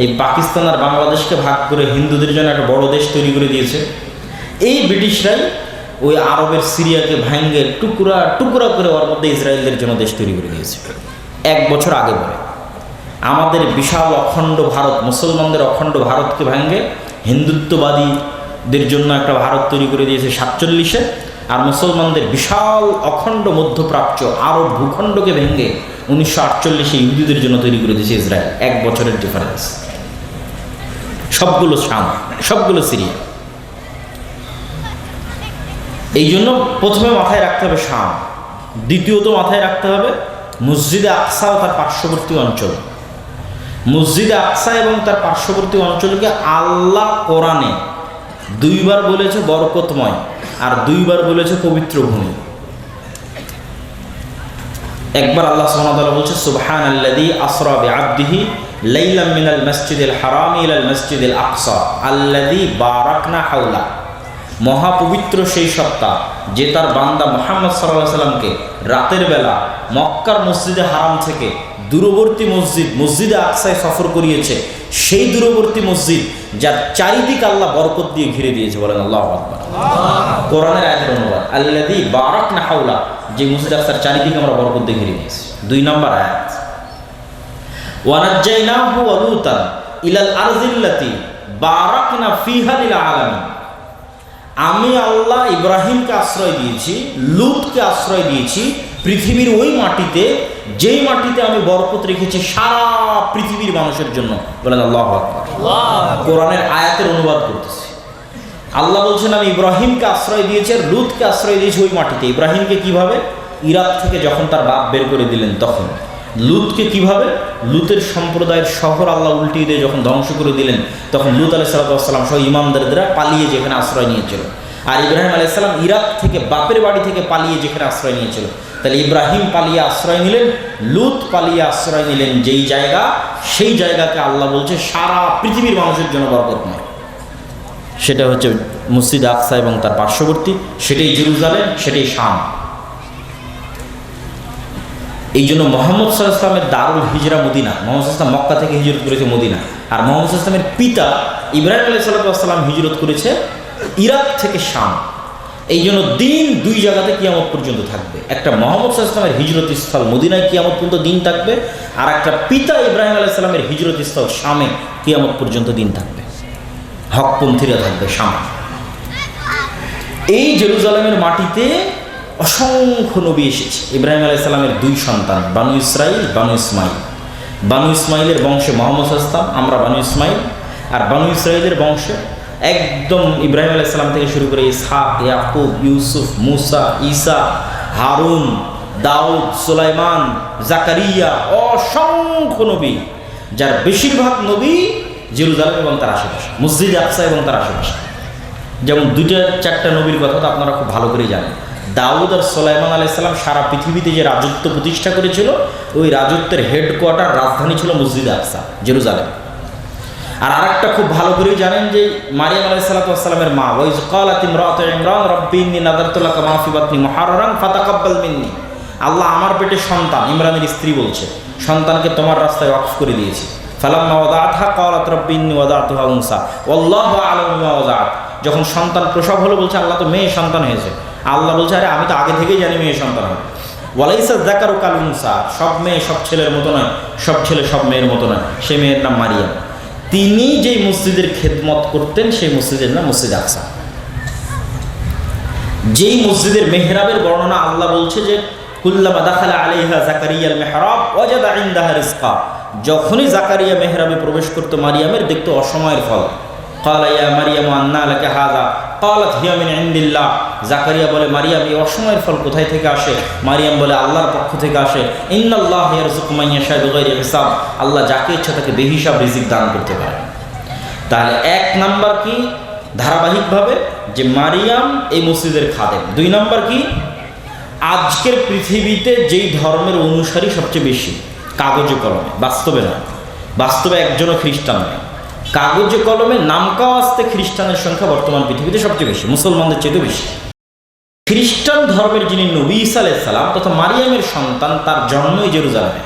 এই পাকিস্তান আর বাংলাদেশকে ভাগ করে হিন্দুদের জন্য একটা বড় দেশ তৈরি করে দিয়েছে, এই ব্রিটিশরাই ওই আরবের সিরিয়াকে ভাঙ্গে টুকরা টুকরা করে ওর মধ্যে ইসরায়েলদের জন্য দেশ তৈরি করে দিয়েছে 1 বছর আগে পরে। আমাদের বিশাল অখণ্ড ভারত, মুসলমানদের অখণ্ড ভারতকে ভাঙ্গে হিন্দুত্ববাদীদের জন্য একটা ভারত তৈরি করে দিয়েছে 47-এ, আর মুসলমানদের বিশাল অখণ্ড মধ্যপ্রাচ্য আরব ভূখণ্ডকে ভেঙে 1948-এ ইহুদিদের জন্য তৈরি করে দিয়েছে ইসরায়েল। 1 বছরের ডিফারেন্স। সবগুলো শাম, সবগুলো সিরিয়া। এই জন্য প্রথমে মাথায় রাখতে হবে শাম, দ্বিতীয়ত মাথায় রাখতে হবে মসজিদে আকসা ও তার পার্শ্ববর্তী অঞ্চল। মসজিদে আকসা এবং তার পার্শ্ববর্তী অঞ্চলকে আল্লাহ কোরআনে 2 বার বলেছে বরকতময়, আর 2 বার বলেছে পবিত্র ভূমি। একবার আল্লাহ সুবহানাহু ওয়া তাআলা বলছে সুবহানাল্লাযী আসরা বিআবদিহি লাইলাম মিনাল মাসজিদিল হারামি ইলাল মাসজিদিল আকসা আল্লাযী বারাকনা হাওলা। মহাপবিত্র সেই সত্তা যে তার বান্দা মুহাম্মদ সাল্লাল্লাহু আলাইহি সাল্লামকে রাতের বেলা মক্কার মসজিদে হারাম থেকে দূরবর্তী মসজিদে আকসায় সফর করিয়েছে, সেই দূরবর্তী মসজিদ যার চারিদিক আল্লাহ বরকত দিয়ে ঘিরে দিয়েছে। বলেন আল্লাহু আকবার। কোরআনের আয়াতের অনুবাদ আল্লাযী বারাকনা হাওলা, যে মসজিদ আকসার চারিদিক আমরা বরকত দিয়ে ঘিরে দিয়েছি। 2 নম্বর আয়াত ওয়া নাজ্জাইনাহু ওয়া লূতান ইলাল আরযিল্লাতী বারাকনা ফিহা লিল আলামিন। আমি আল্লাহ ইব্রাহিমকে আশ্রয় দিয়েছি, লূতকে আশ্রয় দিয়েছি পৃথিবীর ওই মাটিতে, যেই মাটিতে আমি বরকত রেখেছি সারা পৃথিবীর মানুষের জন্য। বলেন আল্লাহু আকবার। কোরআনের আয়াতের অনুবাদ করতেছি। আল্লাহ বলছেন আমি ইব্রাহিমকে আশ্রয় দিয়েছি আর লূতকে আশ্রয় দিয়েছি ওই মাটিতে। ইব্রাহিমকে কিভাবে? ইরাক থেকে যখন তার বাপ বের করে দিলেন তখন। লূতকে কিভাবে? লূতের সম্প্রদায়ের শহর আল্লাহ উল্টিয়ে দিয়ে যখন ধ্বংস করে দিলেন তখন লূত আলাইহিস সালাম সহ ইমানদাররা পালিয়ে যেখানে আশ্রয় নিয়েছিল, আর ইব্রাহিম আলাইহিস সালাম ইরাক থেকে বাপের বাড়ি থেকে পালিয়ে যেখানে আশ্রয় নিয়েছিল। তাহলে ইব্রাহিম পালিয়ে আশ্রয় নিলেন, লূত পালিয়ে আশ্রয় নিলেন যেই জায়গা, সেই জায়গাকে আল্লাহ বলছে সারা পৃথিবীর মানুষের জন্য বরকতময়। সেটা হচ্ছে মসজিদ আকসা এবং তার পার্শ্ববর্তী, সেটাই জেরুজালেম, সেটাই শাম। এই জন্য মুহাম্মদ সাল্লাল্লাহু আলাইহি ওয়াসাল্লামের দারুল হিজরা মদিনা। মুহাম্মদ সাল্লাল্লাহু আলাইহি ওয়াসাল্লাম মক্কা থেকে হিজরত করেছে মদিনা, আর মুহাম্মদ সাল্লাল্লাহু আলাইহি ওয়াসাল্লামের পিতা ইব্রাহিম আলাইহিস সালাম হিজরত করেছে ইরাক থেকে শাম। এই জন্য দিন 2 জায়গাতে কিয়ামত পর্যন্ত থাকবে। একটা মুহাম্মদ সাল্লাল্লাহু আলাইহি ওয়াসাল্লামের হিজরত স্থল মদিনায় কিয়ামত পর্যন্ত দিন থাকবে, আর একটা পিতা ইব্রাহিম আলাইহিস সালামের হিজরত স্থল শামে কিয়ামত পর্যন্ত দিন থাকবে। হকপন্থীরা থাকবে শামে। এই জেরুজালেমের মাটিতে অসংখ্য নবী এসেছে। ইব্রাহিম আলাইহিস সালামের 2 সন্তান, বানু ইসরাইল, বানু ইসমাইল। বানু ইসমাইলের বংশে মুহাম্মদ সাল্লাল্লাহু আলাইহি ওয়াসাল্লাম, আমরা বানু ইসমাইল। আর বানু ইসরাইলের বংশে একদম ইব্রাহিম আলাইহিস সালাম থেকে শুরু করে ইসহাক, ইয়াকুব, ইউসুফ, মুসা, ঈসা, হারুন, দাউদ, সুলাইমান, জাকারিয়া, অসংখ্য নবী, যার বেশিরভাগ নবী জেরুজালেম এবং তার আশেপাশে, মসজিদে আকসা এবং তার আশেপাশে। যেমন 2-4টা নবীর কথা তো আপনারা খুব ভালো করে জানেন। দাউদ আর সুলাইমান আলাইহিস সালাম সারা পৃথিবীতে যে রাজত্ব প্রতিষ্ঠা করেছিল, ওই রাজত্বের হেডকোয়ার্টার, রাজধানী ছিল মসজিদে আকসা, জেরুজালেম। আর আরেকটা খুব ভালো করেই জানেন যে মারিয়াম আলাইহিস সালামের মা, ওয়াইজ ক্বালাত ইমরাতু ইমরান রাব্বি ইন্নী নাযারতু লাকা মা ফি বাতনি মুহাররান ফাতাকাব্বাল মিন্নি। আল্লাহ আমার পেটে সন্তান, ইমরানের স্ত্রী বলছে, সন্তানকে তোমার রাস্তায় ওয়াকফ করে দিয়েছি। ফালাম্মা ওয়াদাআতহা ক্বালাত রাব্বি ইন্নী ওয়াদাতুহা উনসা ওয়াল্লাহু আ'লামু বিমা ওয়াদাআত। যখন সন্তান প্রসব হলো বলছে আল্লাহ তো মেয়ে সন্তান হয়েছে। আল্লাহ বলছে আরে আমি তো আগে থেকেই জানি মেয়ে সন্তান হবে। ওয়ালাইসা যাকারু কাল উনসা, সব মেয়ে সব ছেলের মতো নয়, সব ছেলে সব মেয়ের মতো নয়। সে মেয়ের নাম মারিয়াম। তিনি যেই মসজিদের খেদমত করতেন সেই মসজিদের নাম মসজিদ আকসা। যেই মসজিদের মেহরাবের বর্ণনা আল্লাহ বলছে যে কুল্লামা দাখালা আলাইহা জাকারিয়াল মিহরাব ওয়াজাদা ইনদাহা রিজকা। যখনই জাকারিয়া মেহরাবে প্রবেশ করতো মারিয়ামের দেখতো অসময়ের ফল। ক্বালা ইয়া মারিয়ামু আন্না লাকা হাযা ক্বালাত হিয়া মিন ইনদিল্লাহ। জাকারিয়া বলে মারিয়াম এই অসময়ের ফল কোথায় থেকে আসে? মারিয়াম বলে আল্লাহর পক্ষ থেকে আসে। ইন্নাল্লাহা ইয়ারযুকু মান ইয়াশা বিগাইরি হিসাব। আল্লাহ যাকে ইচ্ছা তাকে বেহিসাব রিজিক দান করতে পারে। তাহলে 1 নাম্বার কি ধারাবাহিকভাবে যে মারিয়াম এই মসজিদের খাদেম। 2 নাম্বার কি আজকের পৃথিবীতে যেই ধর্মের অনুসারী সবচেয়ে বেশি কাগজে কলমে, বাস্তবে নয়। বাস্তবে একজনও খ্রিস্টান নয়, কাগজে কলমে নামকাও আসতে খ্রিস্টানের সংখ্যা বর্তমান পৃথিবীতে সবচেয়ে বেশি, মুসলমানদের চেয়ে বেশি। খ্রিস্টান ধর্মের যিনি নবী ঈসা আলাইহিস সালাম তথা মারিয়ামের সন্তান, তার জন্মই জেরুজালেমে,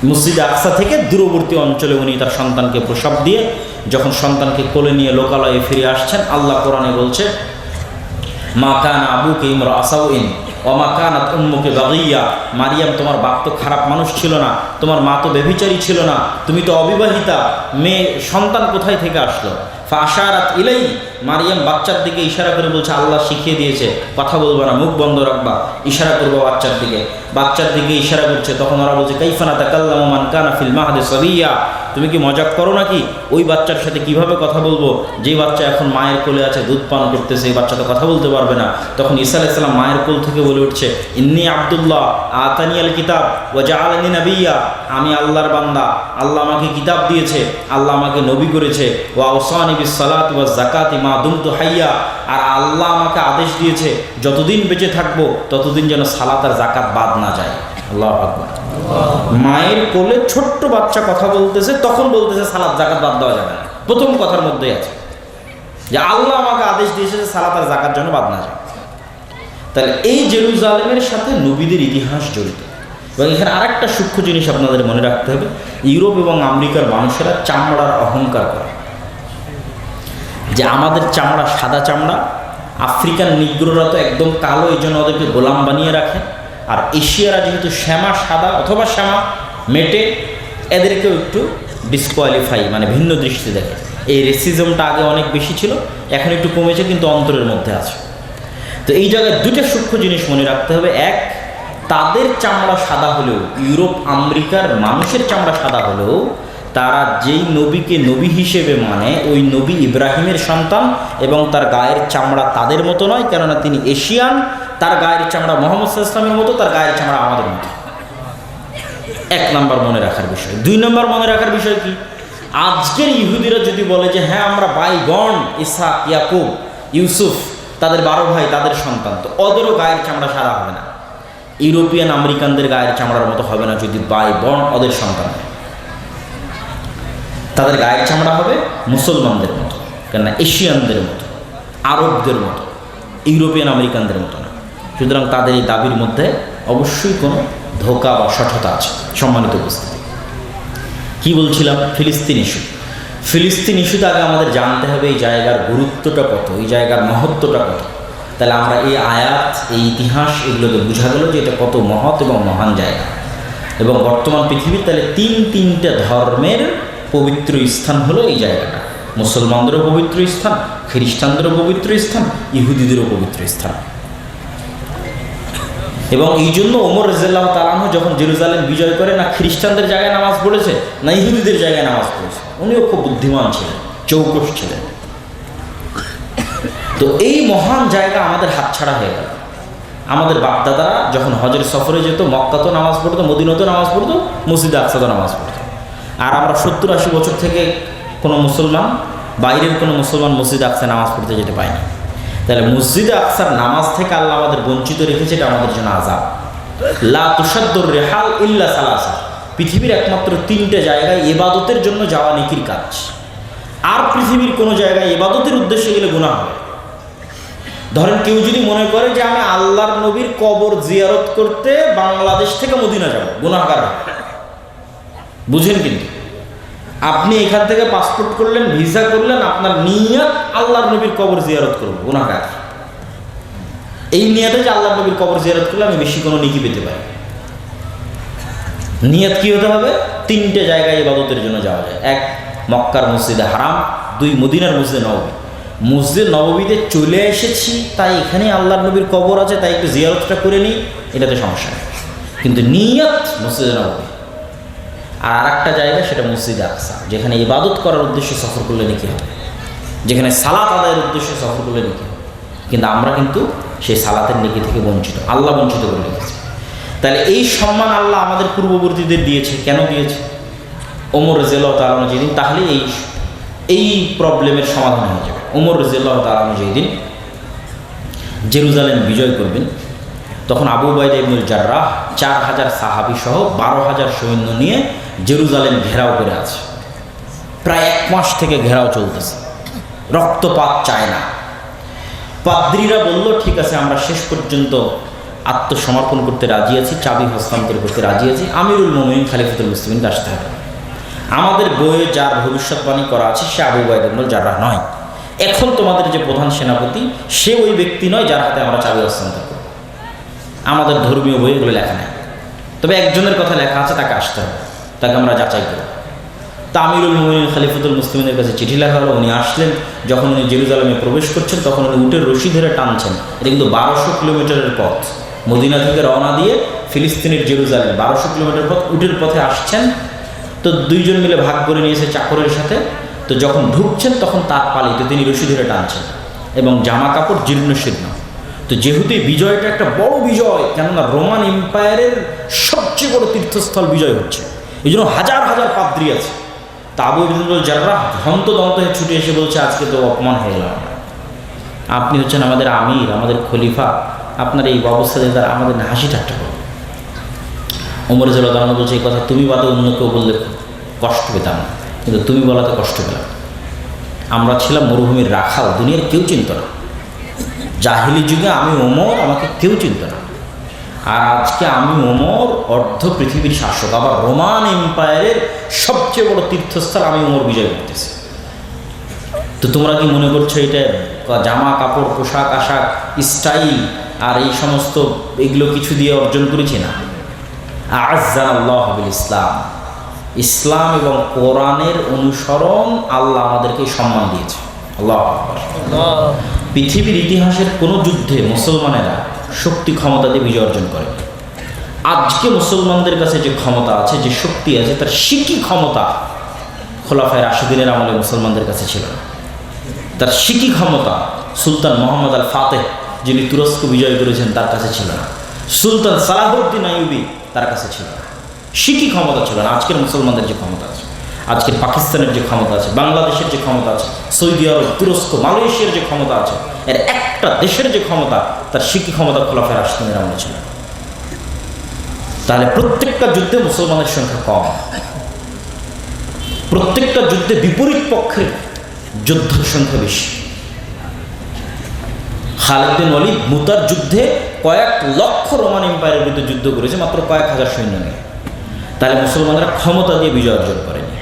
মসজিদে আকসা থেকে দূরবর্তী অঞ্চলে উনি তার সন্তানকে প্রসব দিয়ে যখন সন্তানকে কোলে নিয়ে লোকালয়ে ফিরে আসছেন, আল্লাহ কোরআনে বলছে, মা কানা আবুকে ইমরা সাউইন ওয়া মা কানাত উম্মুকে বাগিয়া, মারিয়াম তোমার বাপ তো খারাপ মানুষ ছিল না, তোমার মা তো ব্যভিচারী ছিল না, তুমি তো অবিবাহিতা, মেয়ে সন্তান কোথায় থেকে আসলো? ফাশারাত ইলাই, মারিয়াম বাচ্চার দিকে ইশারা করে বলছে, আল্লাহ শিখিয়ে দিয়েছে কথা বলবা না, মুখ বন্ধ রাখবা, ইশারা করবো বাচ্চার দিকে ইশারা করছে। তখন ওরা বলছে, কাইফা নাতাকাল্লামু মান কানা ফিল মাহদি সাবিয়্যা, তুমি কি মজাক করো নাকি? ওই বাচ্চার সাথে কিভাবে কথা বলবো যে বাচ্চা এখন মায়ের কোলে আছে, দুধ পান করতেছে, এই বাচ্চা তো কথা বলতে পারবে না। তখন ঈসা আলাইহিস সালাম মায়ের কোল থেকে বলে উঠছে, ইন্নী আব্দুল্লাহ আতানিয়াল কিতাব ওয়া জাআলানি নাবিয়্যা, আমি আল্লাহর বান্দা, আল্লাহ আমাকে কিতাব দিয়েছে, আল্লাহ আমাকে নবী করেছে, ওয়া আওসানি বিস সালাতি ওয়াজ যাকাতি মা দুমতু হাইয়া, আর আল্লাহ আমাকে আদেশ দিয়েছে যতদিন বেঁচে থাকবো ততদিন যেন সালাত আর যাকাত বাদ না যায়। আল্লাহু আকবার। মায়ের কোলে ছোট্ট বাচ্চা কথা বলতেছে, তখন বলতেছে সালাত যাকাত বাদ দেওয়া যাবে না। প্রথম কথার মধ্যেই আছে যে আল্লাহ আমাকে আদেশ দিয়েছে যে সালাত আর যাকাত যেন বাদ না যায়। তাহলে এই জেরুজালেমের সাথে নবীদের ইতিহাস জড়িত। এবং এখানে আরেকটা সূক্ষ্ম জিনিস আপনাদের মনে রাখতে হবে, ইউরোপ এবং আমেরিকার মানুষেরা চামড়ার অহংকার করে, যে আমাদের চামড়া সাদা চামড়া, আফ্রিকান নিগ্রোরা তো একদম কালো, এই জন্য ওদেরকে গোলাম বানিয়ে রাখে, আর এশিয়ারা যেহেতু শ্যামা সাদা অথবা শ্যামা মেটে, এদেরকেও একটু ডিসকোয়ালিফাই মানে ভিন্ন দৃষ্টি দেখে। এই রেসিজমটা আগে অনেক বেশি ছিল, এখন একটু কমেছে, কিন্তু অন্তরের মধ্যে আছে। তো এই জায়গায় দুটো সূক্ষ্ম জিনিস মনে রাখতে হবে। এক, তাদের চামড়া সাদা হলেও, ইউরোপ আমেরিকার মানুষের চামড়া সাদা হলেও, তারা যেই নবীকে নবী হিসেবে মানে ওই নবী ইব্রাহিমের সন্তান, এবং তার গায়ের চামড়া তাদের মতো নয়, কেননা তিনি এশিয়ান। তার গায়ের চামড়া মুহাম্মদ সাল্লাল্লাহু আলাইহি ওয়াসাল্লামের মতো, তার গায়ের চামড়া আমাদের মতো। এক নম্বর মনে রাখার বিষয়। দুই নম্বর মনে রাখার বিষয় কি, আজকের ইহুদিরা যদি বলে যে হ্যাঁ আমরা বাইগণ, ইসহাক, ইয়াকুব, ইউসুফ, তাদের 12 ভাই, তাদের সন্তান, তো ওদেরও গায়ের চামড়া সাদা হবে না, ইউরোপিয়ান আমেরিকানদের গায়ের চামড়ার মতো হবে না যদি বাইগণ ওদের সন্তান। তাদের গায়ের চামড়া হবে মুসলমানদের মতো, কেননা এশিয়ানদের মতো, আরবদের মতো, ইউরোপিয়ান আমেরিকানদের মতো না। সুতরাং তাদের এই দাবির মধ্যে অবশ্যই কোনো ধোঁকা বা সঠতা আছে। সম্মানিত উপস্থিতি, কি বলছিলাম? ফিলিস্তিন ইস্যু। ফিলিস্তিন ইস্যুতে আগে আমাদের জানতে হবে এই জায়গার গুরুত্বটা কত, এই জায়গার মহত্বটা কত। তাহলে আমরা এই আয়াত, এই ইতিহাস, এগুলোকে বোঝা গেল যে এটা কত মহৎ এবং মহান জায়গা। এবং বর্তমান পৃথিবীর তাহলে তিনটা ধর্মের পবিত্র স্থান হলো এই জায়গাটা। মুসলমানদেরও পবিত্র স্থান, খ্রিস্টানদেরও পবিত্র স্থান, ইহুদিদেরও পবিত্র স্থান। এবং এই জন্য ওমর রাদিয়াল্লাহু তাআলা আনহু যখন জেরুজালেম বিজয় করে, না খ্রিস্টানদের জায়গায় নামাজ পড়েছে না ইহুদিদের জায়গায় নামাজ পড়েছে। উনিও খুব বুদ্ধিমান ছিলেন, চৌকস ছিলেন। তো এই মহান জায়গা আমাদের হাতছাড়া হয়ে গেল। আমাদের বাপদাদারা যখন হজের সফরে যেত, মক্কা তো নামাজ পড়তো, মদিনাতেও নামাজ পড়তো, মসজিদে আকসাতে নামাজ পড়তো। আর আমরা 70-80 বছর থেকে কোনো মুসলমান, বাইরের কোনো মুসলমান মসজিদে আকসায় নামাজ পড়তে যেতে পায়নি। তাহলে মসজিদে আকসার নামাজ থেকে আল্লাহ আমাদের বঞ্চিত রেখেছে, এটা আমাদের জন্য আযাব। লা তুশাদ্দুর রিহাল ইল্লা সালাসা, পৃথিবীর একমাত্র 3টে জায়গায় ইবাদতের জন্য যাওয়া নেকির কাজ। আর পৃথিবীর কোনো জায়গায় ইবাদতের উদ্দেশ্যে গেলে গুনাহ হবে। ধরেন কেউ যদি মনে করে যে আমি আল্লাহর নবীর কবর জিয়ারত করতে বাংলাদেশ থেকে মদিনা যাব, গুনাহগার। বুঝেন? কিন্তু আপনি এখান থেকে পাসপোর্ট করলেন, ভিসা করলেন, আপনার নিয়ত আল্লাহর নবীর কবর জিয়ারত করব, গুনাহগার। এই নিয়তে যে আল্লাহর নবীর কবর জিয়ারত করলে আমি বেশি কোনো নেকি পেতে পারি। নিয়ত কি হতে হবে? 3টে জায়গায় ইবাদতের জন্য যাওয়া যায়। 1, মক্কার মসজিদে হারাম। 2, মদিনার মসজিদে নববী। মসজিদ নববীতে চলে এসেছি, তাই এখানে আল্লাহর নবীর কবর আছে, তাই একটু জিয়ারতটা করে নিই, এটাতে সমস্যা নেই। কিন্তু নিয়ত মসজিদে নববী। আর আরেকটা জায়গা, সেটা মসজিদে আকসা, যেখানে ইবাদত করার উদ্দেশ্যে সফর করলে নাকি হবে, যেখানে সালাত আদায়ের উদ্দেশ্যে সফর করলে নাকি হবে। কিন্তু আমরা কিন্তু সেই সালাতের নেকি থেকে বঞ্চিত, আল্লাহ বঞ্চিত করে রেখেছে। তাহলে এই সম্মান আল্লাহ আমাদের পূর্ববর্তীদের দিয়েছে। কেন দিয়েছে? ওমর রাদিয়াল্লাহু তাআলা আনহু যেদিন, তাহলে এই প্রবলেমের সমাধান হয়ে যাবে। ওমর রাদিয়াল্লাহু তাআলা আনহু যেদিন জেরুজালেম বিজয় করবেন, তখন আবু উবাইদা ইবনুল জাররাহ 4000 সাহাবী সহ 12000 সৈন্য নিয়ে জেরুজালেম ঘেরাও করে আছে। প্রায় 1 মাস থেকে ঘেরাও চলতেছে, রক্তপাত চায় না। পাদ্রীরা বলল, ঠিক আছে, আমরা শেষ পর্যন্ত আত্মসমর্পণ করতে রাজি আছি, চাবি হস্তান্তর করতে রাজি আছি, আমিরুল মুমিনিন খলিফাতুল মুসলিমিনকে আসতে হবে। আমাদের বইয়ে যার ভবিষ্যৎবাণী করা আছে সে আবু উবাইদা ইবনুল জাররাহ নয়। এখন তোমাদের যে প্রধান সেনাপতি সে ওই ব্যক্তি নয় যার হাতে আমরা চাবি হস্তান্তর করব। আমাদের ধর্মীয় বইয়ে এগুলো লেখা নেই, তবে একজনের কথা লেখা আছে, তাকে আসতে হবে, তাকে আমরা যাচাই করব। তা আমিরুল মুমিনিন খলিফাতুল মুসলিমিনের কাছে চিঠি লেখা হলো। উনি আসলেন, যখন উনি জেরুজালেমে প্রবেশ করছেন তখন উনি উটের রশি ধরে টানছেন। এটা কিন্তু 1200 কিলোমিটারের পথ, মদিনা থেকে রওনা দিয়ে ফিলিস্তিনের জেরুজালেম 1200 কিলোমিটার পথ উটের পথে আসছেন। তো দুইজন মিলে ভাগ করে নিয়েছে চাকরের সাথে। তো যখন ঢুকছেন তখন তার পালিতে তিনি রশি ধরে টানছেন এবং জামা কাপড় জীর্ণ শীর্ণ। তো যেহেতু এই বিজয়টা একটা বড় বিজয়, কেননা রোমান এম্পায়ারের সবচেয়ে বড় তীর্থস্থল বিজয় হচ্ছে, এই জন্য হাজার হাজার পাদ্রী আছে। তা আবু ইবনুল জাররাহ হন্তদন্ত হয়ে ছুটে এসে বলছে, আজকে তো অপমান হয়ে গেলাম, আপনি হচ্ছেন আমাদের আমির, আমাদের খলিফা, আপনার এই অবস্থা দেখে আমাদের হাসি ঠাট্টা করবে। ওমর রাদিয়াল্লাহু আনহু বলছে, এই কথা তুমি বাদে অন্য কেউ বললে কষ্ট পেতাম না, কিন্তু তুমি বলাতে কষ্ট পেলাম। আমরা ছিলাম মরুভূমির রাখাল, দুনিয়ার কেউ চিনত না। জাহিলি যুগে আমি ওমর, আমাকে কেউ চিনত না। আর আজকে আমি ওমর অর্ধ পৃথিবীর শাসক, আবার রোমান এম্পায়ারের সবচেয়ে বড় তীর্থস্থল আমি ওমর বিজয় করতেছি। তো তোমরা কি মনে করছো এটা জামা কাপড়, পোশাক আশাক, স্টাইল আর এই সমস্ত এগুলো কিছু দিয়ে অর্জন করেছি? না। আ'আজ্জানাল্লাহু বিল ইসলাম, ইসলাম এবং কোরআনের অনুসরণ আল্লাহ আমাদেরকে সম্মান দিয়েছে। আল্লাহু আকবার। পৃথিবীর ইতিহাসের কোনো যুদ্ধে মুসলমানেরা শক্তি ক্ষমতা দিয়ে বিজয় অর্জন করে। আজকে মুসলমানদের কাছে যে ক্ষমতা আছে, যে শক্তি আছে, তার শিকি ক্ষমতা খোলাফায়ে রাশিদিনের আমলে মুসলমানদের কাছে ছিল না। তার শিকি ক্ষমতা সুলতান মোহাম্মদ আল ফাতেহ, যিনি তুরস্ক বিজয় করেছেন, তার কাছে ছিল না। সুলতান সালাহুদ্দিন আইয়ুবী তার কাছে ছিল না। শিকি ক্ষমতা ছিল না। আজকের মুসলমানদের যে ক্ষমতা আছে, আজকের পাকিস্তানের যে ক্ষমতা আছে, বাংলাদেশের যে ক্ষমতা আছে, সৌদি আরব, তুরস্ক, মালয়েশিয়ার যে ক্ষমতা আছে, এর একটা দেশের যে ক্ষমতা, তার শিকি ক্ষমতা খোলাফায়ে রাশিদিনের আমলে ছিল। তাহলে প্রত্যেকটা যুদ্ধে মুসলমানের সংখ্যা কম, প্রত্যেকটা যুদ্ধে বিপরীত পক্ষের যোদ্ধার সংখ্যা বেশি। খালিদ বিন ওয়ালিদ মুতার যুদ্ধে কয়েক লক্ষ রোমান এম্পায়ারের বিরুদ্ধে যুদ্ধ করেছে, মাত্র কয়েক হাজার সৈন্য নিয়ে। তাহলে মুসলমানরা ক্ষমতা দিয়ে বিজয় অর্জন করেনি,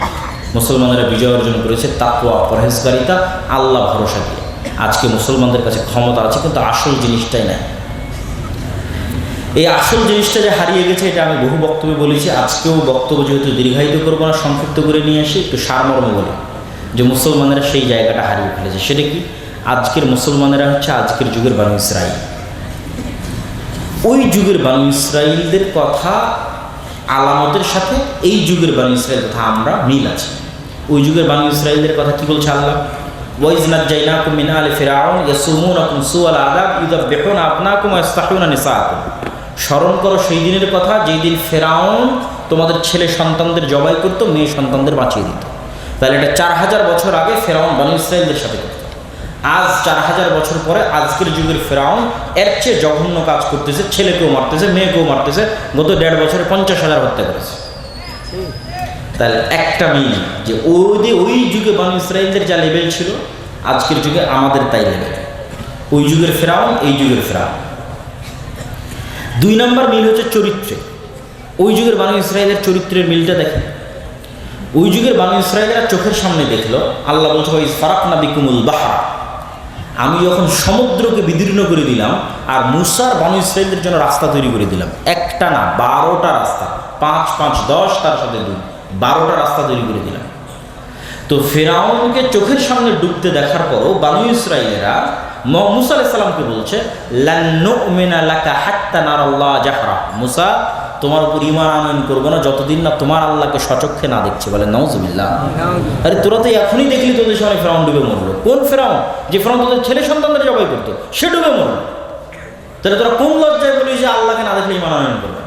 মুসলমানরা বিজয় অর্জন করেছে তাকওয়া, পরহেজগারিতা, আল্লাহ ভরসা দিয়ে। আজকে মুসলমানদের কাছে ক্ষমতা আছে, কিন্তু আসল জিনিসটাই নাই। এই আসল জিনিসটা যে হারিয়ে গেছে, এটা আমি বহু বক্তব্যে বলেছি। আজকেও বক্তব্য যেহেতু দীর্ঘায়িত করবো না, সংক্ষিপ্ত করে নিয়ে আসি, একটু সারমর্ম বলি যে মুসলমানেরা সেই জায়গাটা হারিয়ে ফেলেছে। সেটা কি? আজকের মুসলমানেরা হচ্ছে আজকের যুগের বানু ইসরাইল। ওই যুগের বানু ইসরাইলদের কথা আলামতের সাথে এই যুগের বানু ইসরাইল কথা আমরা মিল আছে। ওই যুগের বানু ইসরাইলদের কথা কি বলছে আল্লাহ? ওয়াইজ নাজ্জাইনাকুম মিন আলি ফিরআউন ইয়াসুমুনাকুম সুআল আযাব ইউযাব্বিহুনা আবনাকুম ওয়া ইস্তাহয়ুনা নিসাআকুম। স্মরণ করো সেই দিনের কথা, যেই দিন ফেরাউন তোমাদের ছেলে সন্তানদের জবাই করতো, মেয়ে সন্তানদের বাঁচিয়ে দিত। তাহলে এটা 4000 বছর আগে ফেরাউন বানু ইসরাইলদের সাথে করত। আজ 4000 বছর পরে আজকের যুগের ফেরাউন এর চেয়ে জঘন্য কাজ করতেছে, ছেলেকেও মারতেছে, মেয়েকেও মারতেছে। গত 1.5 বছরে 50,000 হত্যা করেছে। তাহলে একটা মিল যে ওই যুগে বানু ইসরাইলদের যা লেভেল ছিল, আজকের যুগে আমাদের তাই লেভেল। ওই যুগের ফেরাউন, এই যুগের ফেরাউন। 2 নম্বর মিল হচ্ছে চরিত্রে। ওই যুগের বানু ইসরাইলের চরিত্রের মিলটা দেখেন। ওই যুগের বানু ইসরাইলরা চোখের সামনে দেখলো, আল্লাহ বলছে ওয়াইজ ফারাকনা বিকুমুল বাহরা, আমি যখন সমুদ্রকে বিদীর্ণ করে দিলাম আর মুসার বানু ইসরাইলদের জন্য রাস্তা তৈরি করে দিলাম। একটা না, 12টা রাস্তা, 5, 5, 10, তার সাথে 2, 12টা রাস্তা তৈরি করে দিলাম। তো ফেরাউনকে চোখের সামনে ডুবতে দেখার পরও বানু ইসরাইলেরা মুসা আলাইহিস সালামকে বলছে, লান নুমিনা লাকা হাত্তা নারাল্লাহ জাহরা, মুসা তোমার উপর ঈমান আনয়ন করবো না যতদিন না তোমার আল্লাহকে সচক্ষে না দেখছে। বলে নাউজুবিল্লাহ। আরে তোরা তো এখনই দেখলি তোদের সামনে ফেরাউন ডুবে মরলো। কোন ফেরাউন? যে ফেরাউন তোদের ছেলে সন্তানদের জবাই করতো, সে ডুবে মরলো। তাহলে তোরা কোন লজ্জায় বলি যে আল্লাহকে না দেখলে ঈমান আনয়ন করবে?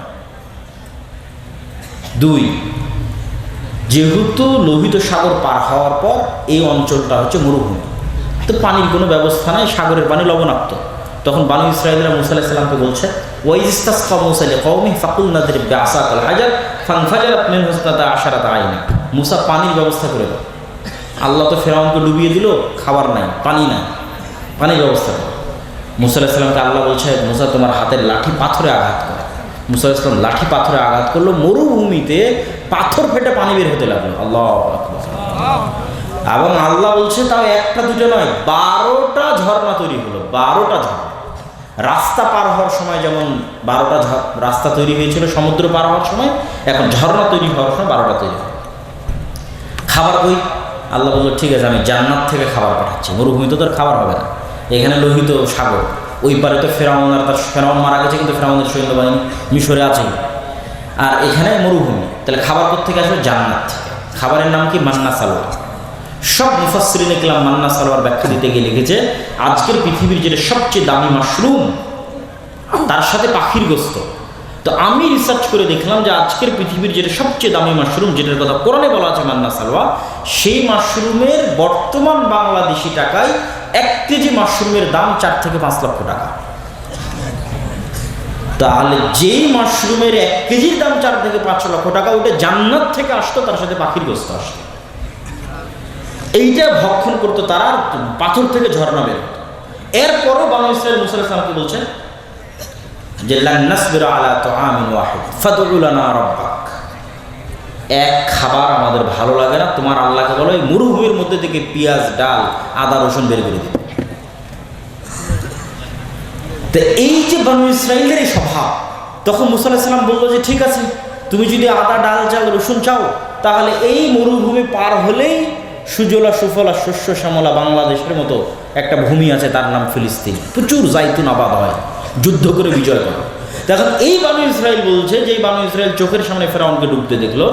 2, যেহেতু লোহিত সাগর পার হওয়ার পর এই অঞ্চলটা হচ্ছে মরুভূমি, তো পানির কোনো ব্যবস্থা নাই, সাগরের পানি লবণাক্ত। তখন বানু ইসরাঈলরা মূসা আলাইহিস সালামকে বলছে, ওয়াইজ ইসতাসকা মূসা লিকওমিহি ফাকুলনা ইদরিব বিআসাকাল হাজার ফানফাজারাত মিনহু ইসনাতা আশারাতা আইনা। মূসা পানির ব্যবস্থা করে দাও। আল্লাহ তো ফেরাউনকে ডুবিয়ে দিল, খাবার নাই, পানি নাই, পানির ব্যবস্থা করো। মূসা আলাইহিস সালামকে আল্লাহ বলছে, মূসা তোমার হাতের লাঠি পাথরে আঘাত করো। মূসা আলাইহিস সালাম লাঠি পাথরে আঘাত করলো, মরুভূমিতে পাথর ফেটে পানি বের হতে লাগলো। আল্লাহু আকবার। এবং আল্লাহ বলছে তাও একটা দুটো নয়, 12টা ঝর্ণা তৈরি হলো। 12টা ঝর্ণা। রাস্তা পার হওয়ার সময় যেমন 12টা রাস্তা তৈরি হয়েছিল সমুদ্র পার হওয়ার সময়, এখন ঝর্ণা তৈরি হওয়ার সময় 12টা তৈরি হয়। খাবার কই? আল্লাহ বললো ঠিক আছে, আমি জান্নাত থেকে খাবার পাঠাচ্ছি। মরুভূমিতে তো আর খাবার হবে না, এখানে লোহিত সাগর, ওই পারে তো ফেরাউন আর তার ফেরাউন মারা গেছে, কিন্তু ফেরাউনের সৈন্যবাহিনী মিশরে আছে, আর এখানে মরুভূমি। তাহলে খাবার কোত্থেকে আসবে? জান্নাত থেকে। খাবারের নাম কি? মান্না সালোয়া। সব মুফাসসিরিনে কেরাম মান্না সালোয়ার ব্যাখ্যা দিতে গিয়ে লিখেছে, আজকের পৃথিবীর যেটা সবচেয়ে দামি মাশরুম, তার সাথে পাখির গোস্ত। তো আমি রিসার্চ করে দেখলাম যে আজকের পৃথিবীর যেটা সবচেয়ে দামি মাশরুম, যেটার কথা কোরআনে বলা আছে মান্না সালোয়া, সেই মাশরুমের বর্তমান বাংলাদেশি টাকায় 1 কেজি মাশরুমের দাম 4 থেকে 5 লক্ষ টাকা। তাহলে যেই মাশরুমের 1 কেজির দাম 4 থেকে 5 লক্ষ টাকা, ওটা জান্নাত থেকে আসতো, তার সাথে পাখির গোস্ত আসতো। এইটা ভক্ষণ করতো তারা, পাথর থেকে ঝর্ণা বের হতো। এরপরও বানু ইসরাঈল মূসা আলাইহিস সালামকে বলছেন যে লান নাসবিরা আলা তুআমিন ওয়াহিদ ফাদউ লানা রাব্বাক। এক খাবার আমাদের ভালো লাগে না, তোমার আল্লাহকে বলো এই মরুভূমির মধ্যে থেকে পেঁয়াজ, ডাল, আদা, রসুন বের করে দিবে। তো এই যে বানু ইসরাঈলের এই স্বভাব, তখন মূসা আলাইহিস সালাম বললো যে ঠিক আছে, তুমি যদি আদা, ডাল, চাল, রসুন চাও, তাহলে এই মরুভূমি পার হলেই সুজলা সুফলা শস্য শ্যামলা বাংলাদেশের মতো একটা ভূমি আছে, তার নাম ফিলিস্তিন। প্রচুর জাইতুন আবাদ হয়, যুদ্ধ করে বিজয় করো। এখন এই বানু ইসরাঈল বলছে, যেই বানু ইসরাঈল চোখের সামনে ফেরাউনকে ডুবতে দেখলো,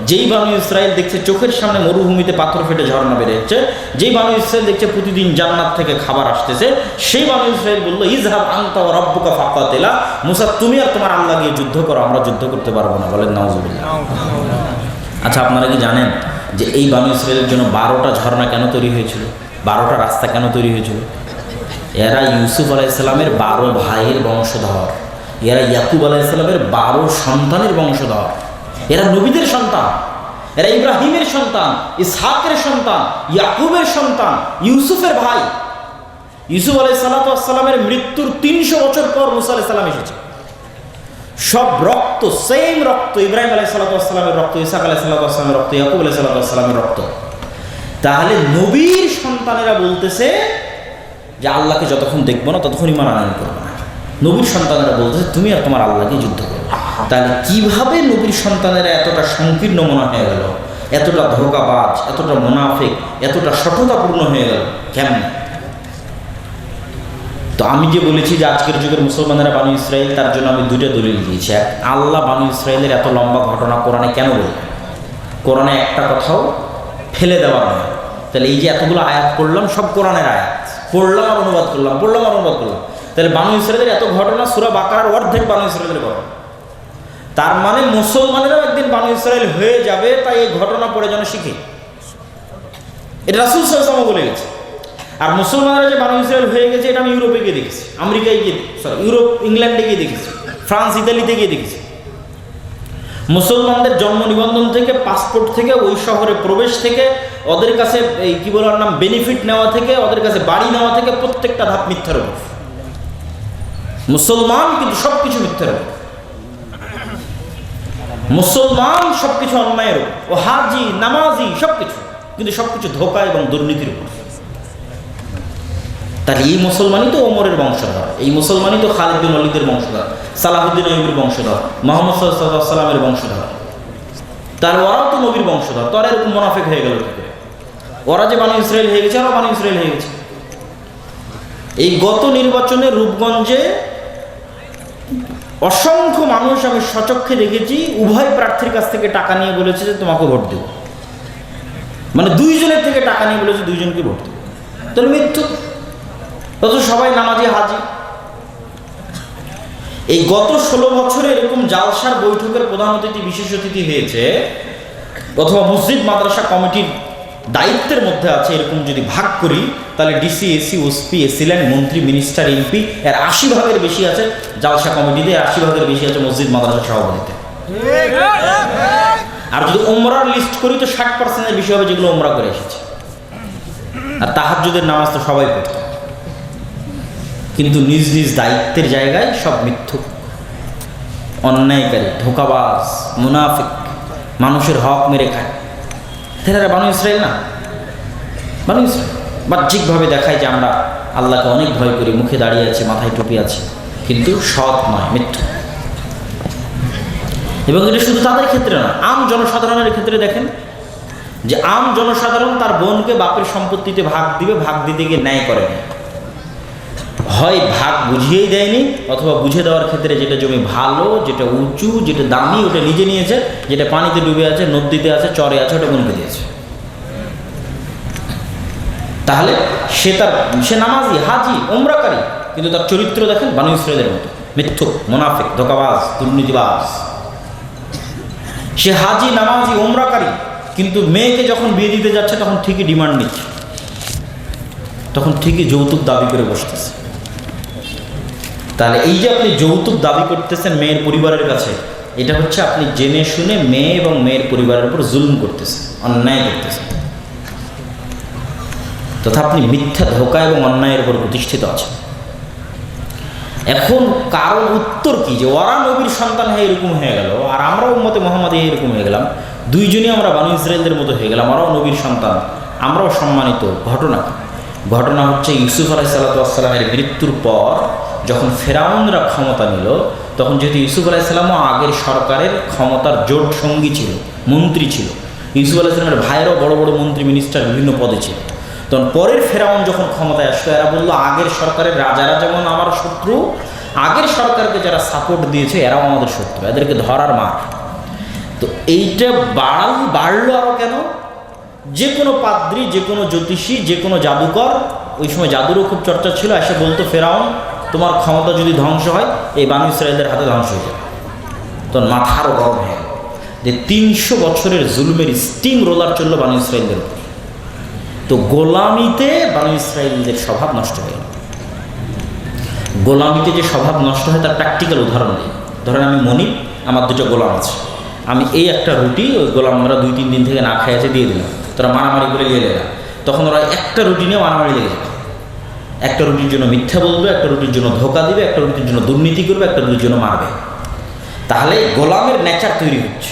যেই বানু ইসরাঈল দেখছে চোখের সামনে মরুভূমিতে পাথর ফেটে ঝর্ণা বের হচ্ছে, যেই বানু ইসরাঈল দেখছে প্রতিদিন জান্নাত থেকে খাবার আসতেছে, সেই বানু ইসরাঈল বললো ইযহাব আনতা ওয়া রাব্বুকা ফাকাতিলা। মূসা তুমি আর তোমার আল্লাহ গিয়ে যুদ্ধ করো, আমরা যুদ্ধ করতে পারবো না। বলেন নাউজুবিল্লাহ। আচ্ছা, আপনারা কি জানেন যে এই বানু ইসরাঈলের জন্য 12টা ঝর্ণা কেন তৈরি হয়েছিল? 12টা রাস্তা কেন তৈরি হয়েছিল? এরা ইউসুফ আলাইহিস সালামের 12 ভাইয়ের বংশধর, এরা ইয়াকুব আলাইহিস সালামের 12 সন্তানের বংশধর, এরা নবীদের সন্তান, এরা ইব্রাহিমের সন্তান, ইসহাকের সন্তান, ইয়াকুবের সন্তান, ইউসুফের ভাই। ইউসুফ আলাইহিস সালামের মৃত্যুর 300 বছর পর মূসা আলাইহিস সালাম এসেছে। সব রক্ত, সেম রক্ত, ইব্রাহিম আলাইহিস সালামের রক্ত, ইসহাক আলাইহিস সালামের রক্ত, ইয়াকুব আলাইহিস সালামের রক্ত। তাহলে নবীর সন্তানেরা বলতেছে যে আল্লাহকে যতক্ষণ দেখবো না ততক্ষণ ঈমান আনয়ন করবো না। নবীর সন্তানেরা বলতেছে তুমি আর তোমার আল্লাহকে যুদ্ধ করো। তাহলে কিভাবে নবীর সন্তানেরা এতটা সংকীর্ণ মনা হয়ে গেল, এতটা ধোঁকাবাজ, এতটা মুনাফিক, এতটা সততাপূর্ণ হয়ে গেল? কেমন? তো আমি যে বলেছি যে আজকের যুগের মুসলমানেরা বানু ইসরাঈল, তার জন্য আমি 2টা দলিল দিয়েছি। এক, আল্লাহ বানু ইসরাঈলের এত লম্বা ঘটনা কোরআনে কেন বললেন? কোরআনে একটা কথাও ফেলে দেওয়ার নয়। তাহলে এই যে এতগুলো আয়াত পড়লাম, সব কোরআনের আয়াত, পড়লাম আর অনুবাদ করলাম, পড়লাম আর অনুবাদ করলাম। তাহলে বানু ইসরাঈলের এত ঘটনা, সূরা বাকারার অর্ধেক বানু ইসরাঈলের ঘটনা। তার মানে মুসলমানেরাও একদিন বানু ইসরাঈল হয়ে যাবে, তাই এই ঘটনা পড়ে যেন শিখে। এটা রাসূল সাল্লাল্লাহু আলাইহি ওয়াসাল্লাম বলে গেছে। আর মুসলমানরা যে বানু ইসরাঈল হয়ে গেছে, এটা আমি ইউরোপে গিয়ে দেখেছি, আমেরিকায় গিয়ে, ইউরোপ, ইংল্যান্ডে গিয়ে দেখেছি, ফ্রান্স, ইতালিতে গিয়ে দেখেছি। মুসলমানদের জন্ম নিবন্ধন থেকে, পাসপোর্ট থেকে, ওই শহরে প্রবেশ থেকে, ওদের কাছে এই কি বলার নাম বেনিফিট নেওয়া থেকে, ওদের কাছে বাড়ি নেওয়া থেকে, প্রত্যেকটা ধাপ মিথ্যার উপর। মুসলমান কিন্তু সবকিছু মিথ্যার উপর, মুসলমান সবকিছু অন্যায়ের উপর, ও হাজি, নামাজি, সবকিছু, কিন্তু সবকিছু ধোঁকা এবং দুর্নীতির উপর। তাহলে এই মুসলমানই তো ওমরের বংশধর, এই মুসলমানই তো খালিদ বিন ওয়ালিদের বংশধর, সালাহুদ্দিন আইয়ুবের বংশধর, মুহাম্মদ সাল্লাল্লাহু আলাইহি ওয়াসাল্লামের বংশধর। তাহলে ওরাও তো নবীর বংশধর, তো আর এরকম মুনাফিক হয়ে গেল কি করে? ওরা যে বানু ইসরাঈল হয়ে গেছে, ওরা বানু ইসরাঈল হয়ে গেছে। এই গত নির্বাচনে রূপগঞ্জে অসংখ্য মানুষ আমি সচক্ষে দেখেছি, উভয় প্রার্থীর কাছ থেকে টাকা নিয়ে বলেছে যে তোমাকে ভোট দেব, মানে 2 জনের থেকে টাকা নিয়ে বলেছে 2 জনকে ভোট দেব। তাহলে মৃত্যু, অত সবাই নামাজি, হাজি। এই গত 16 বছরে এরকম জালসার বৈঠকের প্রধান অতিথি, বিশেষ অতিথি হয়েছে, অথবা মসজিদ মাদ্রাসা কমিটির দায়িত্বের মধ্যে আছে এরকম যদি ভাগ করি, তাহলে ডিসি, এসি, ওসপি, এসিল্যান্ড, মন্ত্রী, মিনিস্টার, এমপি এর 80 ভাগের বেশি আছে জালসা কমিটিতে, 80 ভাগের বেশি আছে মসজিদ মাদ্রাসা সভাপতিতে। আর যদি ওমরার লিস্ট করি তো 60% বেশি হবে যেগুলো ওমরা করে এসেছে। আর তাহাজ্জুদের নামাজ তো সবাই পড়ত, কিন্তু নিজ নিজ দায়িত্বের জায়গায় সব মিথ্যুক, অন্যায়কারী, ধোঁকাবাজ, মুনাফিক, মানুষের হক মেরে খায়। তারা বানু ইসরাইল না? বানু ইসরাইল বাহ্যিকভাবে দেখায় যে আমরা আল্লাহকে অনেক ভয় করি, মুখে দাঁড়িয়ে আছে, মাথায় টুপি আছে, কিন্তু সৎ নয়, মিথ্যা। এবং এটা শুধু তাদের ক্ষেত্রে না, আম জনসাধারণের ক্ষেত্রে দেখেন যে আম জনসাধারণ তার বোনকে বাপের সম্পত্তিতে ভাগ দিবে, ভাগ দিতে গিয়ে ন্যায় করে না, হয় ভাগ বুঝিয়েই দেয়নি, অথবা বুঝে দেওয়ার ক্ষেত্রে যেটা জমি ভালো, যেটা উঁচু, যেটা দামি ওটা নিজে নিয়েছে, যেটা পানিতে ডুবে আছে, নদীতে আছে, চরে আছে, ওটা বোনকে দিয়েছে। তাহলে সে নামাজি, হাজি, ওমরাকারী, কিন্তু তার চরিত্র দেখেন বানু ইসরাইলের মতো মিথ্যুক, মুনাফিক, ধোঁকাবাজ, দুর্নীতিবাজ। সে হাজি, নামাজি, ওমরাকারী, কিন্তু মেয়েকে যখন বিয়ে দিতে যাচ্ছে তখন ঠিকই ডিমান্ড নিচ্ছে, তখন ঠিকই যৌতুক দাবি করে বসতেছে। তাহলে এই যে আপনি যৌতুক দাবি করতেছেন মেয়ের পরিবারের কাছে, এটা হচ্ছে আপনি জেনে শুনে মেয়ে এবং মেয়ের পরিবারের উপর জুলুম করতেছেন, অন্যায় করতেছেন, তথা আপনি মিথ্যা, ধোঁকা এবং অন্যায়ের উপর প্রতিষ্ঠিত আছেন। এখন কারণ উত্তর কি, যে ওরা নবীর সন্তান হয়ে এরকম হয়ে গেল, আর আমরাও উম্মতে মুহাম্মাদী এরকম হয়ে গেলাম, দুইজনই আমরা বানু ইসরাইলদের মতো হয়ে গেলাম, আমরাও নবীর সন্তান, আমরাও সম্মানিত। ঘটনা হচ্ছে ইউসুফ আলাইহিসসালামের মৃত্যুর পর যখন ফেরাউনরা ক্ষমতা নিল, তখন যেহেতু ইউসুফ আলাইহিসসালামও আগের সরকারের ক্ষমতার জোট সঙ্গী ছিল, মন্ত্রী ছিল, ইউসুফ আলাইহিসসালামের ভাইয়েরও বড় বড় মন্ত্রী, মিনিস্টার বিভিন্ন পদে ছিল। তখন পরের ফেরাউন যখন ক্ষমতায় আসলো, এরা বললো আগের সরকারের রাজারা যেমন আমার শত্রু, আগের সরকারকে যারা সাপোর্ট দিয়েছে এরাও আমাদের শত্রু, এদেরকে ধরার মার। তো এইটা বাড়লো আরও কেন? যে কোনো পাদ্রী, যে কোনো জ্যোতিষী, যে কোনো জাদুকর, ওই সময় জাদুরও খুব চর্চা ছিল, এসে বলতো ফেরাউন তোমার ক্ষমতা যদি ধ্বংস হয় এই বানু ইসরাইলদের হাতে ধ্বংস হয়ে যাবে। তো মাথারও গরম হয়ে যে 300 বছরের জুলুমের স্টিম রোলার চললো বানু ইসরাইলদের উপর। তো গোলামিতে বানু ইসরাইলদের স্বভাব নষ্ট হয়ে গেল। গোলামিতে যে স্বভাব নষ্ট হয় তার প্র্যাকটিক্যাল উদাহরণ নেই। ধরেন আমি মনিব, আমার দুটো গোলাম আছে, আমি এই একটা রুটি ওই গোলামরা 2-3 দিন থেকে না খেয়ে আছে দিয়ে দিলাম, তোরা মারামারি করে গিয়ে লেগা, তখন ওরা একটা রুটি নিয়ে মারামারি লেগে যাবে। একটা রুটির জন্য মিথ্যা বলবে, একটা রুটির জন্য ধোঁকা দিবে, একটা রুটির জন্য দুর্নীতি করবে, একটা রুটির জন্য মারবে। তাহলে গোলামের নেচার তৈরি হচ্ছে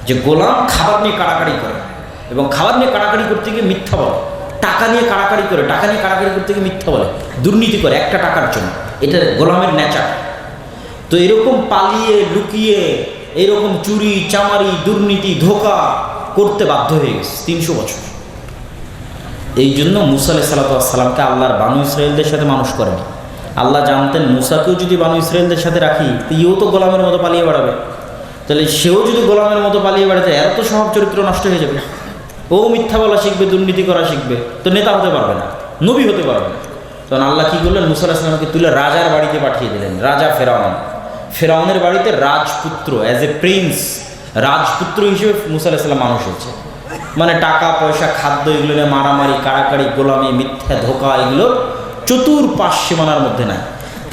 যে গোলাম খাবার নিয়ে কাড়াকাড়ি করে, এবং খাবার নিয়ে কাড়াকাড়ি করতে গিয়ে মিথ্যা বলে, টাকা নিয়ে কাড়াকাড়ি করে, টাকা নিয়ে কাড়াকাড়ি করতে গিয়ে মিথ্যা বলে, দুর্নীতি করে একটা টাকার জন্য। এটা গোলামের নেচার। তো এরকম পালিয়ে লুকিয়ে এরকম চুরি চামারি দুর্নীতি ধোঁকা করতে বাধ্য হয়ে গেছে 300 বছর। এই জন্য মুসা আলাইহিস সালামকে আল্লাহর বানু ইসরাইলদের সাথে মানুষ করেনি। আল্লাহ জানতেন মুসাকেও যদি বানু ইসরাইলদের সাথে রাখি তো ইও তো গোলামের মতো পালিয়ে বেড়াবে, তাহলে সেও যদি গোলামের মতো পালিয়ে বেড়াতে এর তো স্বভাব চরিত্র নষ্ট হয়ে যাবে, ও মিথ্যা বলা শিখবে, দুর্নীতি করা শিখবে, তো নেতা হতে পারবে না, নবী হতে পারবে না। তখন আল্লাহ কী করলেন, মুসা আলাইহিস সালামকে তুলে রাজার বাড়িতে পাঠিয়ে দিলেন। রাজা ফেরাউনের বাড়িতে রাজপুত্র, অ্যাজ এ প্রিন্স, রাজপুত্র হিসেবে মুসা আলাইহিস সালাম মানুষ হয়েছে। মানে টাকা পয়সা খাদ্য এগুলো নিয়ে মারামারি কাড়াকাড়ি গোলামি মিথ্যা ধোঁকা এগুলো চতুর্পাশ সীমানার মধ্যে নাই।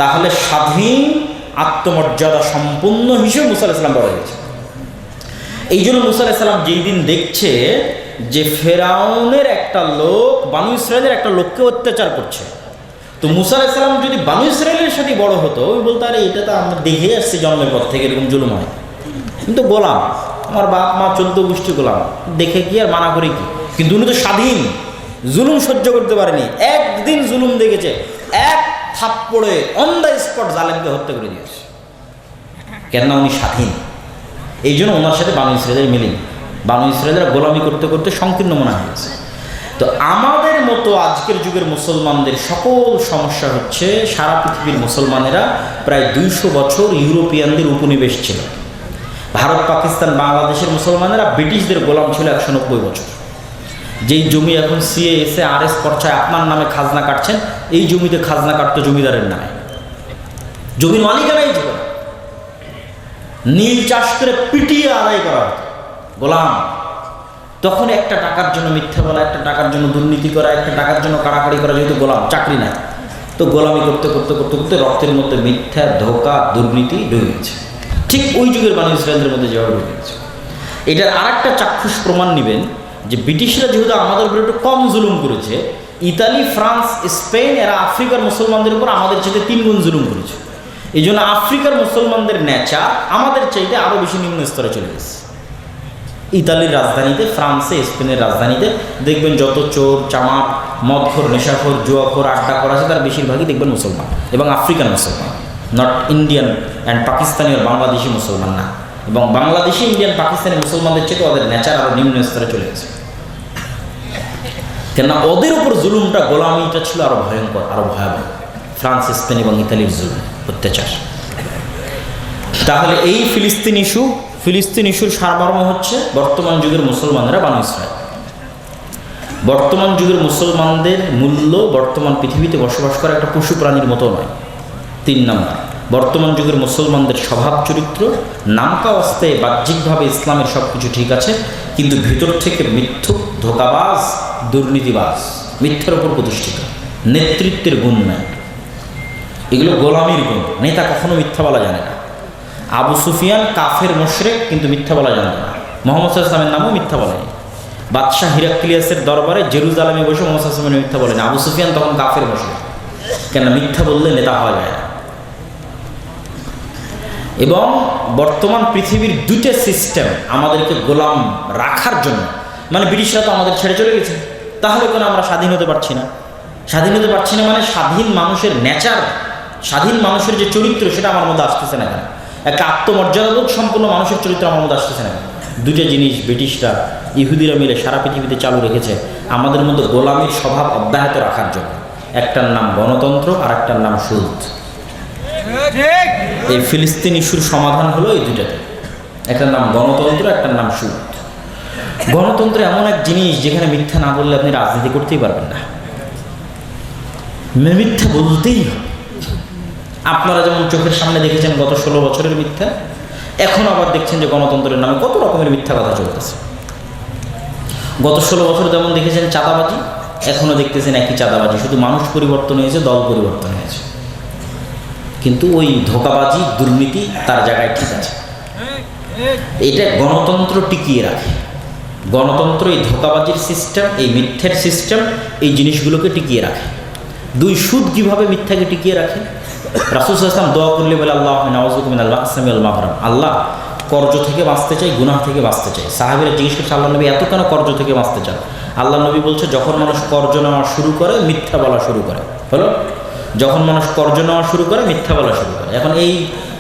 তাহলে স্বাধীন আত্মমর্যাদা সম্পন্ন হিসেবে মুসা আলাইহিস সালাম বড় হয়েছে। এই জন্য মুসা আলাইহিস সালাম যেই দিন দেখছে যে ফেরাউনের একটা লোক বানু ইসরায়েলের একটা লোককে অত্যাচার করছে, তো মুসা আলাইহিস সালাম যদি বানু ইসরায়েলের সাথে বড় হতো, ওই বলতো আরে এটা তো আমরা দেখে আসছি জন্মের পর থেকে এরকম জুলুম হয়, কিন্তু গোলাম, আমার বাপ মা 14 গোষ্ঠী গোলাম, দেখে কি আর মানা করে কি। কিন্তু উনি তো স্বাধীন, জুলুম সহ্য করতে পারেনি, একদিন জুলুম দেখেছে, এক থাপ্পড়ে অন দ্য স্পট জালেমকে হত্যা করে দিয়েছে। কেননা উনি স্বাধীন। এই জন্য ওনার সাথে বানু ইসরায়েলের মিলেনি, বানু ইসরায়েলরা গোলামি করতে করতে সংকীর্ণ মনে হয়েছে। তো আমাদের মতো আজকের যুগের মুসলমানদের সকল সমস্যা হচ্ছে সারা পৃথিবীর মুসলমানেরা প্রায় 200 বছর ইউরোপিয়ানদের উপনিবেশ ছিল। ভারত পাকিস্তান বাংলাদেশের মুসলমানেরা ব্রিটিশদের গোলাম ছিল 190 বছর। যেই জমি এখন সিএএসএ আরএস পর্চায় আপনার নামে খাজনা কাটছেন, এই জমিতে খাজনা কাটতো জমিদারের নামে, জমির মালিকানাই ছিল না। নীল চাষ করে পিটিয়ে আদায় করা হতো গোলাম। তখন একটা টাকার জন্য মিথ্যা বলা, একটা টাকার জন্য দুর্নীতি করা, একটা টাকার জন্য কাড়াকাড়ি করা, যেহেতু গোলাম, চাকরি নাই, তো গোলামি করতে করতে করতে করতে রক্তের মধ্যে মিথ্যা, ধোঁকা, দুর্নীতি ঢুকে গেছে। ঠিক ওই যুগের বানি ইসরায়েলদের মধ্যে যেভাবে ঢুকে গেছে। এটার আর একটা চাক্ষুষ প্রমাণ নেবেন যে ব্রিটিশরা যেহেতু আমাদের উপরে একটু কম জুলুম করেছে, ইতালি, ফ্রান্স, স্পেন এরা আফ্রিকার মুসলমানদের উপর আমাদের চাইতে 3 গুণ জুলুম করেছে। এই জন্য আফ্রিকার মুসলমানদের নেচার আমাদের চাইতে আরও বেশি নিম্ন স্তরে চলে গেছে। ইতালির রাজধানীতে, ফ্রান্সে, স্পেনের রাজধানীতে দেখবেন যত চোর, চামার, মদখোর, নেশাখোর, জুয়াখোর, আড্ডাখোর আছে তার বেশিরভাগই দেখবেন মুসলমান এবং আফ্রিকান মুসলমান, নট ইন্ডিয়ান অ্যান্ড পাকিস্তানি আর বাংলাদেশি মুসলমান না। এবং বাংলাদেশি, ইন্ডিয়ান, পাকিস্তানি মুসলমানদের চেয়ে ওদের নেচার আরও নিম্ন স্তরে চলে গেছে। কেননা ওদের উপর জুলুমটা, গোলামিটা ছিল আরও ভয়ঙ্কর, আরও ভয়াবহ। ফ্রান্স, স্পেন এবং ইতালির জুলুম, অত্যাচার। তাহলে এই ফিলিস্তিন ইস্যুর সারমর্ম হচ্ছে বর্তমান যুগের মুসলমানরা বানু ইসরায়েল। বর্তমান যুগের মুসলমানদের মূল্য বর্তমান পৃথিবীতে বসবাস করা একটা পশু প্রাণীর মতো নয়। 3 নম্বর, বর্তমান যুগের মুসলমানদের স্বভাব চরিত্র নামকা অবস্থায় বাহ্যিকভাবে ইসলামের সব কিছু ঠিক আছে, কিন্তু ভিতর থেকে মিথ্যুক, ধোঁকাবাজ, দুর্নীতিবাজ, মিথ্যার উপর প্রতিষ্ঠিত, নেতৃত্বের গুণ নাই। এগুলো গোলামির গুণ। নেতা কখনো মিথ্যা বলা জানে না। আবু সুফিয়ান কাফের মুশরিক, কিন্তু মিথ্যা বলা জানত না। মুহাম্মদ সাল্লাল্লাহু আলাইহি ওয়াসাল্লামের নামও মিথ্যা বলেনি। বাদশাহ হিরাক্লিয়াসের দরবারে জেরুজালেমে বসে মুহাম্মদ সাল্লাল্লাহু আলাইহি ওয়াসাল্লাম মিথ্যা বলেনি। আবু সুফিয়ান তখন কাফের মুশরিক, কেন মিথ্যা বললে নেতা হওয়া যায় না। এবং বর্তমান পৃথিবীর 2টা সিস্টেম আমাদেরকে গোলাম রাখার জন্য, মানে ব্রিটিশরা তো আমাদের ছেড়ে চলে গেছে, তাহলে কেন আমরা স্বাধীন হতে পারছি না? স্বাধীন হতে পারছি না মানে স্বাধীন মানুষের নেচার, স্বাধীন মানুষের যে চরিত্র সেটা আমার মধ্যে আসতেছে না কেন? একটা আত্মমর্যাদাবোধ সম্পূর্ণ মানুষের চরিত্র আমার মধ্যে আসতেছে না কেন? 2টা জিনিস ব্রিটিশরা, ইহুদিরা মিলে সারা পৃথিবীতে চালু রেখেছে আমাদের মধ্যে গোলামির স্বভাব অব্যাহত রাখার জন্য। একটার নাম গণতন্ত্র আর একটার নাম সুদ। এই ফিলিস্তিন ইস্যুর সমাধান হলো এই 2টাতে, একটার নাম গণতন্ত্র, একটার নাম সুদ। গণতন্ত্র এমন এক জিনিস যেখানে মিথ্যা না বললে আপনি রাজনীতি করতেই পারবেন না, মিথ্যা বলতেই হবে। আপনারা যেমন চোখের সামনে দেখেছেন গত 16 বছরের মিথ্যা, এখন আবার দেখছেন যে গণতন্ত্রের নামে কত রকমের মিথ্যা কথা চলতেছে। গত 16 বছর যেমন দেখেছেন চাঁদাবাজি, এখনও দেখতেছেন একই চাঁদাবাজি, শুধু মানুষ পরিবর্তন হয়েছে, দল পরিবর্তন হয়েছে, কিন্তু ওই ধোঁকাবাজি, দুর্নীতি তার জায়গায় ঠিক আছে। এটা গণতন্ত্র টিকিয়ে রাখে। গণতন্ত্র এই ধোঁকাবাজির সিস্টেম, এই মিথ্যের সিস্টেম, এই জিনিসগুলোকে টিকিয়ে রাখে। 2, সুদ কীভাবে মিথ্যাকে টিকিয়ে রাখে? রাসূল সাল্লাল্লাহু আলাইহি ওয়াসাল্লাম দোয়া করলে বলে, আল্লাহ নাউযুবিকা মিনাল মা'সামি ওয়াল মাগরাম, আল্লাহ কর্জ থেকে বাঁচতে চাই, গুনাহ থেকে বাঁচতে চাই। সাহাবীরা জিজ্ঞেস করছে, আল্লাহ নবী এত কেন কর্জ থেকে বাঁচতে চান? আল্লাহ নবী বলছে, যখন মানুষ কর্জ নেওয়া শুরু করে মিথ্যা বলা শুরু করে। হলো, যখন মানুষ কর্জ নেওয়া শুরু করে মিথ্যা বলা শুরু করে। এখন এই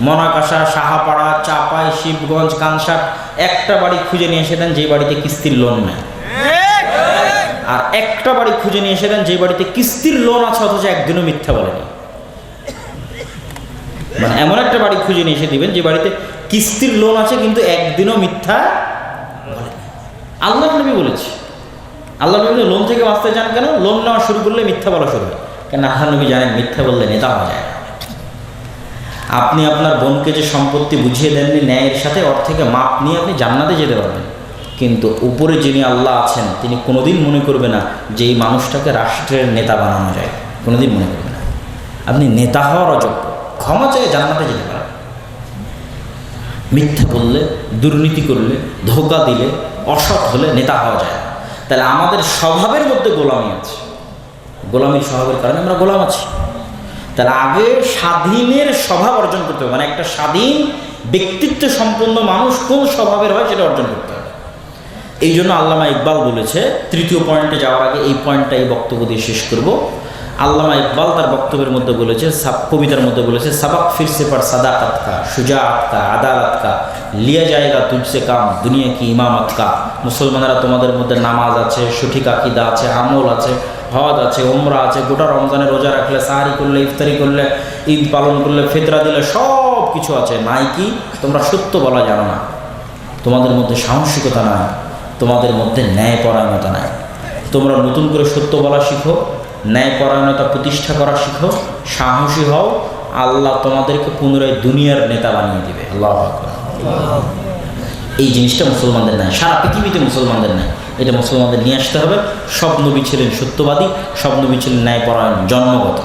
মনাকাশা, সাহাপাড়া, চাপাই, শিবগঞ্জ, কানসাট একটা বাড়ি খুঁজে নিয়ে এসে দেন যে বাড়িতে কিস্তির লোন নেয়, আর একটা বাড়ি খুঁজে নিয়ে এসে দেন যে বাড়িতে কিস্তির লোন আছে অথচ একদিনও মিথ্যা বলেনি। মানে এমন একটা বাড়ি খুঁজে নিয়ে এসে দিবেন যে বাড়িতে কিস্তির লোন আছে কিন্তু একদিনও মিথ্যা বলেনি। আল্লাহ নবী বলেছে, আল্লাহ নবী লোন থেকে বাঁচতে চান কেন? লোন নেওয়া শুরু করলে মিথ্যা বলা শুরু হয়। কেন আল্লাহ নবী জানেন মিথ্যা বললে নেতা হওয়া যায় না। আপনি আপনার বোনকে যে সম্পত্তি বুঝিয়ে দেননি ন্যায়ের সাথে, ওর থেকে মাপ নিয়ে আপনি জান্নাতে যেতে পারবেন, কিন্তু উপরে যিনি আল্লাহ আছেন তিনি কোনোদিন মনে করবে না যে এই মানুষটাকে রাষ্ট্রের নেতা বানানো যায়, কোনোদিন মনে করবে না। আপনি নেতা হওয়ার অযোগ্য, ক্ষমা চেয়ে জান্নাতে যেতে পারেন। মিথ্যা বললে, দুর্নীতি করলে, ধোঁকা দিলে, অসৎ হলে নেতা হওয়া যায় না। তাহলে আমাদের স্বভাবের মধ্যে গোলামি আছে, গোলামির স্বভাবের কারণে আমরা গোলাম আছি। তাহলে আগে স্বাধীনের স্বভাব অর্জন করতে হবে, মানে একটা স্বাধীন ব্যক্তিত্ব সম্পন্ন মানুষ কোন স্বভাবের হয় সেটা অর্জন করতে হবে। এই জন্য আল্লামা ইকবাল বলেছে, 3য় পয়েন্টে যাওয়ার আগে এই পয়েন্টটা এই বক্তব্য দিয়ে শেষ করব। আল্লামা ইকবাল তার বক্তব্যের মধ্যে বলেছে, কবিতার মধ্যে বলেছে, সাবাক ফিরসে পর সাদাকাত কা, শুজাআত কা, আদালত কা, লিয়া জায়েগা তুঝসে কাম, দুনিয়া কি ইমামত কা। মুসলমানেরা তোমাদের মধ্যে নামাজ আছে, সঠিক আকীদা আছে, আমল আছে, হজ আছে, উমরা আছে, গোটা রমজানে রোজা রাখলে, সাহারি করলে, ইফতারি করলে, ঈদ পালন করলে, ফিতরা দিলে, সব কিছু আছে। নাই কি তোমরা সত্য বলা জানো না, তোমাদের মধ্যে সাহসিকতা নাই, তোমাদের মধ্যে ন্যায়পরায়ণতা নাই। তোমরা নতুন করে সত্য বলা শিখো, ন্যায়পরায়ণতা প্রতিষ্ঠা করা শিখো, সাহসী হও, আল্লাহ তোমাদেরকে পুনরায় দুনিয়ার নেতা বানিয়ে দেবে। আল্লাহু আকবার। এই জিনিসটা মুসলমানদের নাই, সারা পৃথিবীতে মুসলমানদের নাই। এটা মুসলমানদের নিয়ে আসতে হবে। সব নবী ছিলেন সত্যবাদী, সব নবী ছিলেন ন্যায়পরায়ণ, জন্মগত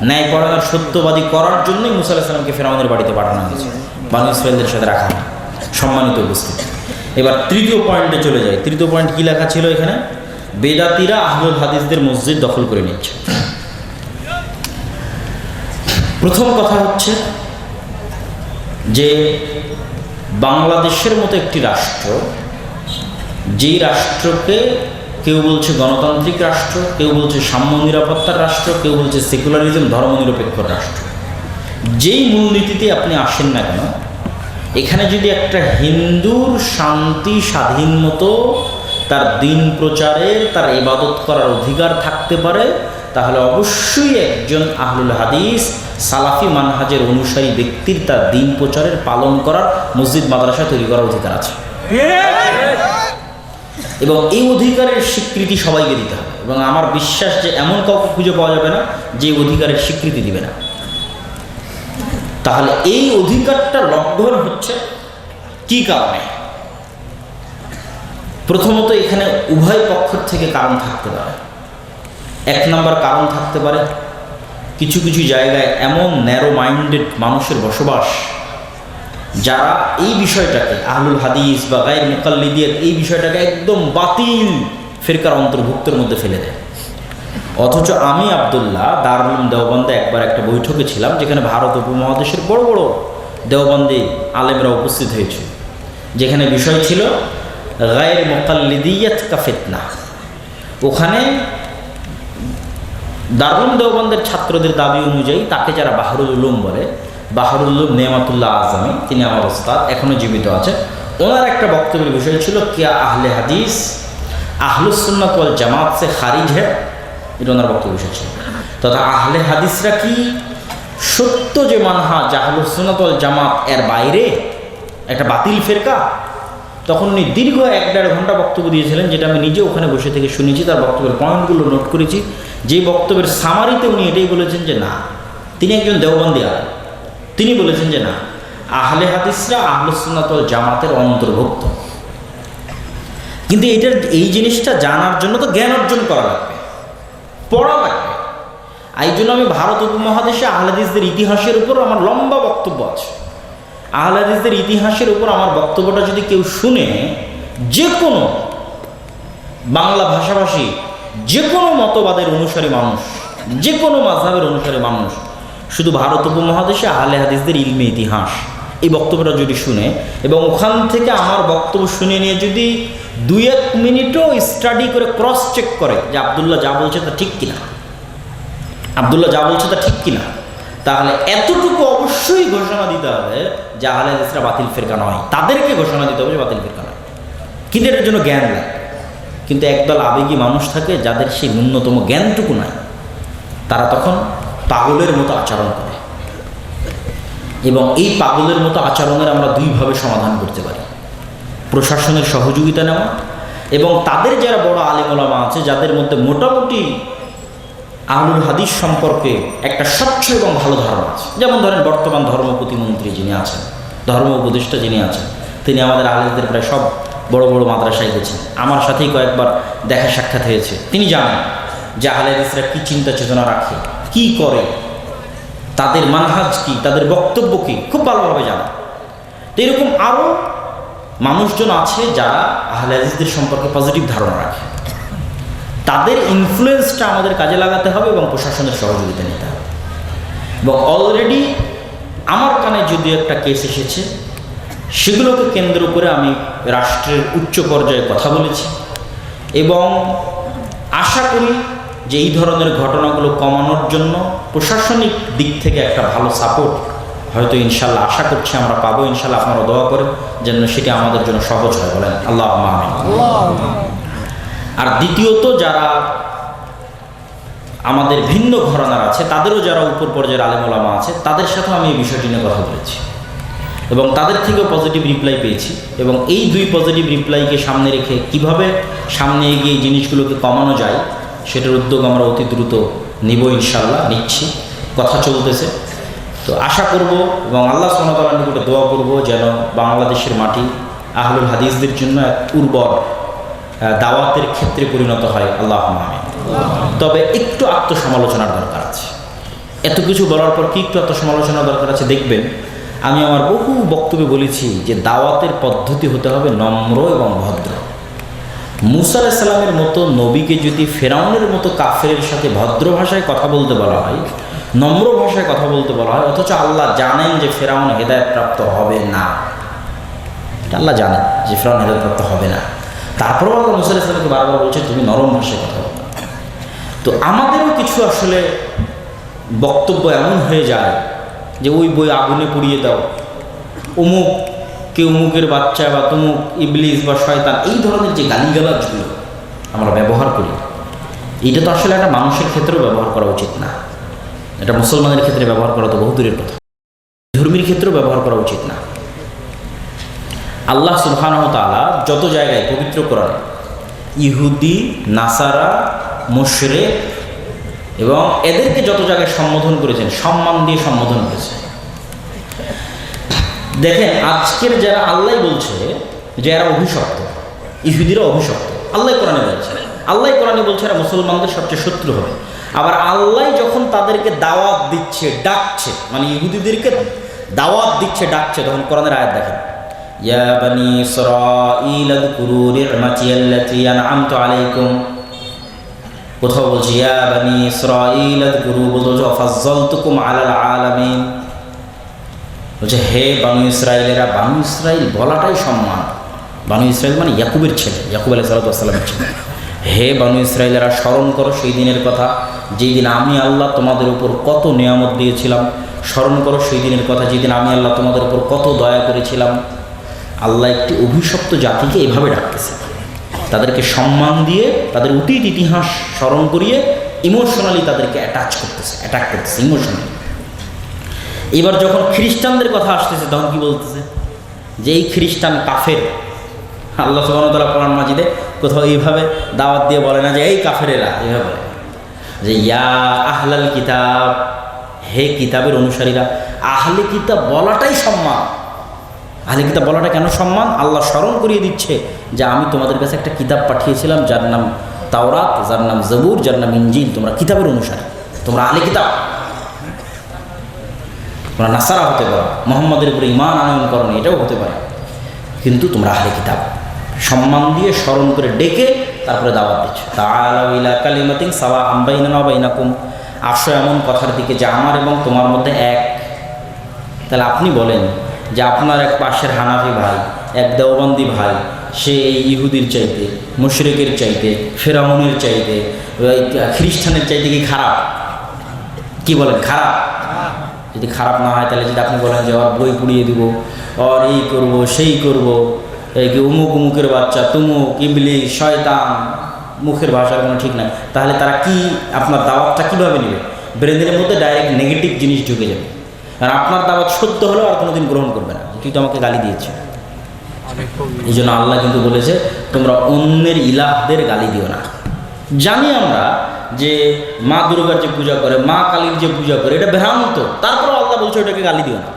ন্যায়পরায়ণ সত্যবাদী করার জন্যই মুসা আলাইহিস সালামকে ফেরাউনের বাড়িতে পাঠানো হয়েছে, বনী ইসরাঈলদের সাথে রাখা হয়। সম্মানিত উপস্থিতি, এবার তৃতীয় পয়েন্টে চলে যায়। তৃতীয় পয়েন্ট কী লেখা ছিল এখানে? বেদাতীরা আহলুল হাদিসদের মসজিদ দখল করে নিচ্ছে। প্রথম কথা হচ্ছে যে বাংলাদেশের মতো একটি রাষ্ট্র, যেই রাষ্ট্রকে কেউ বলছে গণতান্ত্রিক রাষ্ট্র, কেউ বলছে সাম্য নিরাপত্তার রাষ্ট্র, কেউ বলছে সেকুলারিজম ধর্মনিরপেক্ষ রাষ্ট্র, যেই মূলনীতিতে আপনি আসেন না কেন, এখানে যদি একটা হিন্দুর শান্তি স্বাধীন মতো তার দিন প্রচারের, তার ইবাদত করার অধিকার থাকতে পারে, তাহলে অবশ্যই একজন আহলুল হাদিস সালাফি মানহাজের অনুসারী ব্যক্তির তার দিন প্রচারের, পালন করার, মসজিদ মাদ্রাসা তৈরি করার অধিকার আছে। এবং এই অধিকারের স্বীকৃতি সবাইকে দিতে হবে। এবং আমার বিশ্বাস যে এমন কাউকে খুঁজে পাওয়া যাবে না যে অধিকারের স্বীকৃতি দিবে না। তাহলে এই অধিকারটা লঙ্ঘন হচ্ছে কি কারণে? প্রথমত এখানে উভয় পক্ষ থেকে কারণ থাকতে পারে। এক নম্বর কারণ থাকতে পারে, কিছু কিছু জায়গায় এমন ন্যারো মাইন্ডেড মানুষের বসবাস, যারা এই বিষয়টাকে আহলুল হাদিস বা গায়র মুকাল্লিদিয়াত এই বিষয়টাকে একদম বাতিল ফিরকার অন্তর্ভুক্তের মধ্যে ফেলে দেয়। অথচ আমি আব্দুল্লাহ দারুল উলুম দেওবন্দে একবার একটা বৈঠকে ছিলাম, যেখানে ভারত উপমহাদেশের বড় বড় দেওবন্দি আলেমরা উপস্থিত হয়েছিল, যেখানে বিষয় ছিল গায়র মুকাল্লিদিয়াত কা ফিতনা। ওখানে দারুল উলুম দেওবন্দের ছাত্রদের দাবি অনুযায়ী তাকে যারা বাহরুল উলুম বলে, বাহরুল উলুম নেয়ামাতুল্লাহ আজমি, তিনি আমার ওস্তাদ, এখনও জীবিত আছে, ওনার একটা বক্তব্যের বিষয় ছিল কিয়া আহলে হাদিস আহলুস সুন্নাত ওয়াল জামাত সে খারিজ হ্যাঁ, এটা ওনার বক্তব্য বিষয় ছিল। তথা আহলে হাদিসরা কি সত্য যে মানহাজ আহলুস সুন্নাত ওয়াল জামাত এর বাইরে একটা বাতিল ফেরকা? তখন উনি দীর্ঘ 1-1.5 ঘন্টা বক্তব্য দিয়েছিলেন, যেটা আমি নিজে ওখানে বসে থেকে শুনেছি, তার বক্তব্যের পয়েন্টগুলো নোট করেছি। যে বক্তব্যের সামারিতে উনি এটাই বলেছেন যে না, তিনি একজন দেওবন্দি আলেম, তিনি বলেছেন যে না, আহলে হাদিসরা আহলুস সুন্নাত ওয়াল জামাতের অন্তর্ভুক্ত। কিন্তু এই জিনিসটা জানার জন্য তো জ্ঞান অর্জন করা লাগবে, পড়া লাগবে। এই জন্য আমি ভারত উপমহাদেশে আহলে হাদিসদের ইতিহাসের উপর আমার লম্বা বক্তব্য আছে। আহলে হাদিসদের ইতিহাসের উপর আমার বক্তব্যটা যদি কেউ শুনে, যে কোনো বাংলা ভাষাভাষী, যে কোনো মতবাদের অনুসারী মানুষ, যে কোনো মাযহাবের অনুসারী মানুষ, শুধু ভারত উপমহাদেশে আহলে হাদিসদের ইলমে ইতিহাস এই বক্তব্যটা যদি শুনে, এবং ওখান থেকে আমার বক্তব্য শুনে নিয়ে যদি 2-1 মিনিটও স্টাডি করে ক্রস চেক করে যে আব্দুল্লাহ যা বলছে তা ঠিক কিনা, আব্দুল্লাহ যা বলছে তা ঠিক কিনা, তাহলে এতটুকু অবশ্যই ঘোষণা দিতে হবে যে আহলে হাদিসরা বাতিল ফিরকা নয়, তাদেরকে ঘোষণা দিতে হবে যে বাতিল ফিরকা নয়। কিন্তু এটার জন্য জ্ঞান লাগে। কিন্তু একদল আবেগী মানুষ থাকে যাদের সেই ন্যূনতম জ্ঞানটুকু নাই, তারা তখন পাগলের মতো আচরণ করে। এবং এই পাগলের মতো আচরণের আমরা দুইভাবে সমাধান করতে পারি: প্রশাসনের সহযোগিতা নেওয়া, এবং তাদের যারা বড় আলেম ওলামা আছে, যাদের মধ্যে মোটামুটি আহলুল হাদিস সম্পর্কে একটা স্বচ্ছ এবং ভালো ধারণা আছে। যেমন ধরেন বর্তমান ধর্ম প্রতিমন্ত্রী যিনি আছেন, ধর্ম উপদেষ্টা যিনি আছেন, তিনি আমাদের আলেমদের প্রায় সব বড় বড় মাদ্রাসায় গেছেন, আমার সাথেই কয়েকবার দেখা সাক্ষাৎ হয়েছে। তিনি জানেন যে আহলে হাদিসরা কী চিন্তা চেতনা রাখে, কি করে, তাদের মানহাজ কি, তাদের বক্তব্য কী, খুব ভালোভাবে জানেন। তো এরকম আরও মানুষজন আছে যারা আহলে হাদিসদের সম্পর্কে পজিটিভ ধারণা রাখে। তাদের ইনফ্লুয়েন্সটা আমাদের কাজে লাগাতে হবে এবং প্রশাসনের সহযোগিতা নিতে হবে। এবং অলরেডি আমার কানে যদি একটা কেস এসেছে, সেগুলোকে কেন্দ্র করে আমি রাষ্ট্রের উচ্চ পর্যায়ে কথা বলেছি, এবং আশা করি যে এই ধরনের ঘটনাগুলো কমানোর জন্য প্রশাসনিক দিক থেকে একটা ভালো সাপোর্ট হয়তো ইনশাল্লাহ আশা করছি আমরা পাবো। ইনশাল্লাহ আপনারা দোয়া করেন যেন সেটি আমাদের জন্য সহজ হয়, বলেন আল্লাহুম্মা আমিন। আর দ্বিতীয়ত, যারা আমাদের ভিন্ন ঘরানার আছে, তাদেরও যারা উপর পর্যায়ের আলেম ওলামা আছে, তাদের সাথেও আমি এই বিষয়টি নিয়ে কথা বলেছি এবং তাদের থেকেও পজিটিভ রিপ্লাই পেয়েছি। এবং এই 2 পজিটিভ রিপ্লাইকে সামনে রেখে কিভাবে সামনে এগিয়ে এই জিনিসগুলোকে কমানো যায় সেটার উদ্যোগ আমরা অতি দ্রুত নিব, ইনশাল্লাহ নিচ্ছি, কথা চলতেছে। তো আশা করব এবং আল্লাহ সুবহানাহু ওয়া তাআলার নিকটে দোয়া করব যেন বাংলাদেশের মাটি আহলুল হাদিসদের জন্য এক উর্বর দাওয়াতের ক্ষেত্রে পরিণত হয়। আল্লাহুম্মা আমিন। তবে একটু আত্মসমালোচনার দরকার আছে। এত কিছু বলার পর কি একটু আত্মসমালোচনার দরকার আছে? দেখবেন আমি আমার বহু বক্তব্যে বলেছি যে দাওয়াতের পদ্ধতি হতে হবে নম্র এবং ভদ্র। মুসা আলাইহিস সালামের মতো নবীকে যদি ফেরাউনের মতো কাফেরের সাথে ভদ্র ভাষায় কথা বলতে বলা হয়, নম্র ভাষায় কথা বলতে বলা হয়, অথচ আল্লাহ জানেন যে ফেরাউন হেদায়েতপ্রাপ্ত হবে না, এটা আল্লাহ জানেন যে ফেরাউন হেদায়েতপ্রাপ্ত হবে না, তারপরেও আল্লাহ মুসা আলাইহিস সালামকে বারবার বলছে তুমি নরম ভাষায় কথা বলো। তো আমাদেরও কিছু আসলে বক্তব্য এমন হয়ে যায় যে ওই বই আগুনে পুড়িয়ে দাও, অমুক কে অমুকের বাচ্চা বা তমুক ইবলিস বা শয়তান, এই ধরনের যে গালিগালাজগুলো আমরা ব্যবহার করি, এইটা তো আসলে একটা মানুষের ক্ষেত্রেও ব্যবহার করা উচিত না। এটা মুসলমানের ক্ষেত্রে ব্যবহার করা তো বহু দূরের কথা, ধর্মীর ক্ষেত্রেও ব্যবহার করা উচিত না। আল্লাহ সুবহানাহু ওয়া তাআলা যত জায়গায় পবিত্র কোরআনে ইহুদি, নাসারা, মুশরিক এবং এদেরকে যত জায়গায় সম্বোধন করেছেন, সম্মান দিয়ে সম্বোধন করেছেন। দেখেন আজকের যারা আল্লাহ বলছে যে এরা অভিশপ্ত, ইহুদিরা অভিশপ্ত, আল্লাহ কোরআনে বলছে, আল্লাহ কোরআনে বলছে এরা মুসলমানদের সবচেয়ে শত্রু হবে। আবার আল্লাহ যখন তাদেরকে দাওয়াত দিচ্ছে, ডাকছে, মানে ইহুদিদেরকে দাওয়াত দিচ্ছে, ডাকছে, তখন কোরআনের আয়াত দেখেন, ইয়া বানি ইসরাঈল আযকুরু নি'মাতি আল্লাতী আন'আমতু আলাইকুম। কোথাও বলছে ইয়া বানি ইসরাঈল আযকুরু, বলছে ফাজ্জালতুকুম আলাল আলামিন, বলছে হে বানু ইসরাইলেরা। বানু ইসরাইল বলাটাই সম্মান। বানু ইসরাইল মানে ইয়াকুবের ছেলে, ইয়াকুব আলাইহিস সালামের ছেলে। হে বানু ইসরাইলেরা, স্মরণ করো সেই দিনের কথা যেই দিন আমি আল্লাহ তোমাদের উপর কত নিয়ামত দিয়েছিলাম। স্মরণ করো সেই দিনের কথা যেদিন আমি আল্লাহ তোমাদের উপর কত দয়া করেছিলাম। আল্লাহ একটি অভিশপ্ত জাতিকে এভাবে ডাকতেছে, তাদেরকে সম্মান দিয়ে, তাদের অতীত ইতিহাস স্মরণ করিয়ে ইমোশনালি তাদেরকে অ্যাটাক করতেছে ইমোশনালি। এবার যখন খ্রিস্টানদের কথা আসতেছে তখন কি বলতেছে যে এই খ্রিস্টান কাফের। আল্লাহ সুবহানাহু ওয়া তাআলা কোরআন মাজিদে কোথাও এইভাবে দাওয়াত দিয়ে বলে না যে এই কাফেরেরা, এভাবে বলে যে ইয়া আহলাল কিতাব, হে কিতাবের অনুসারীরা। আহলে কিতাব বলাটাই সম্মান। আহলে কিতাব বলাটা কেন সম্মান? আল্লাহ স্মরণ করিয়ে দিচ্ছে যে আমি তোমাদের কাছে একটা কিতাব পাঠিয়েছিলাম যার নাম তাওরাত, যার নাম জবুর, যার নাম ইনজিল। তোমরা কিতাবের অনুসারী, তোমরা আহলে কিতাব। তোমরা নাসারা হতে পারো, মুহাম্মাদের উপরে ঈমান আনয়ন করো, এটাও হতে পারে, কিন্তু তোমরা আহলে কিতাব। সম্মান দিয়ে স্মরণ করে ডেকে তারপরে দাওয়াত দিচ্ছ। তাআলাউ ইলা কালিমাতিন সাওয়াআন বাইনানা ওয়া বাইনাকুম, আসো এমন কথার দিকে যে আমার এবং তোমার মধ্যে এক। তাহলে আপনি বলেন যে আপনার এক পাশের হানাফি ভাই, এক দেওবন্দি ভাই, সে এই ইহুদির চাইতে, মুশরিকের চাইতে, ফেরাউনের চাইতে, খ্রিস্টানের চাইতে কি খারাপ? কি বলেন? খারাপ? যদি খারাপ না হয় তাহলে যদি আপনি বলেন যে ওর বই পুড়িয়ে দিব, ওর এই করবো সেই করবো, এই কি উমুক উমুকের বাচ্চা, তুমুক, ইবলিস, শয়তান, মুখের ভাষার কোনো ঠিক নাই, তাহলে তারা কি আপনার দাওয়াতটা কীভাবে নেবে? ব্রেনের মধ্যে ডাইরেক্ট নেগেটিভ জিনিস ঢুকে যাবে। আর আপনার দাওয়াত সত্য হলেও আর কোনোদিন গ্রহণ করবে না, তুই তো আমাকে গালি দিয়েছে। এই জন্য আল্লাহ কিন্তু বলেছে তোমরা অন্যের ইলাহদের গালি দিও না। জানি আমরা যে মা দুর্গার যে পূজা করে, মা কালীর যে পূজা করে, এটা ভ্রান্ত, তারপরে আল্লাহ বলছে ওটাকে গালি দিও না।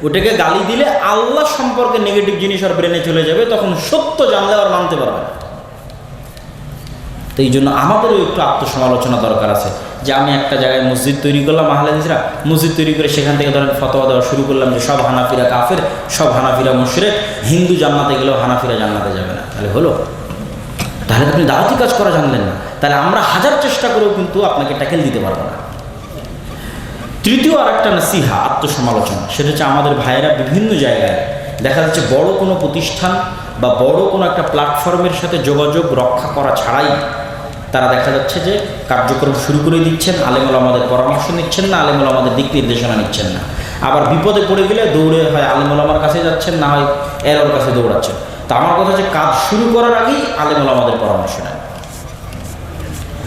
ওটাকে গালি দিলে আল্লাহ সম্পর্কে নেগেটিভ জিনিস আর ব্রেনে চলে যাবে, তখন সত্য জানলে আর মানতে পারবে না। তো এই জন্য আমাদেরও একটু আত্মসমালোচনা দরকার আছে যে আমি একটা জায়গায় মসজিদ তৈরি করলাম, আহলে হাদিসরা মসজিদ তৈরি করে সেখান থেকে ধরেন ফতোয়া দেওয়া শুরু করলাম যে সব হানাফিরা কাফের, সব হানাফিরা মুশরিক, হিন্দু জান্নাতে গেলেও হানাফিরা জান্নাতে যাবে না। তাহলে হলো? তাহলে আপনি দাওয়াতি কাজ করা জানলেন না। তাহলে আমরা হাজার চেষ্টা করেও কিন্তু আপনাকে ট্যাকেল দিতে পারবো না। তৃতীয় আরেকটা নসিহা, আত্মসমালোচনা, সেটা হচ্ছে আমাদের ভাইয়েরা বিভিন্ন জায়গায় দেখা যাচ্ছে বড় কোনো প্রতিষ্ঠান বা বড় কোনো একটা প্ল্যাটফর্মের সাথে যোগাযোগ রক্ষা করা ছাড়াই তারা দেখা যাচ্ছে যে কার্যক্রম শুরু করে দিচ্ছেন, আলেমুল আমাদের পরামর্শ নিচ্ছেন না, আলেমুল আমাদের দিক নির্দেশনা নিচ্ছেন না। আবার বিপদে পড়ে গেলে দৌড়ে হয় আলেমুল আমার কাছে যাচ্ছেন, না হয় এর কাছে দৌড়াচ্ছেন। তা আমার কথা হচ্ছে কাজ শুরু করার আগেই আলেমুল আমাদের পরামর্শ নেন,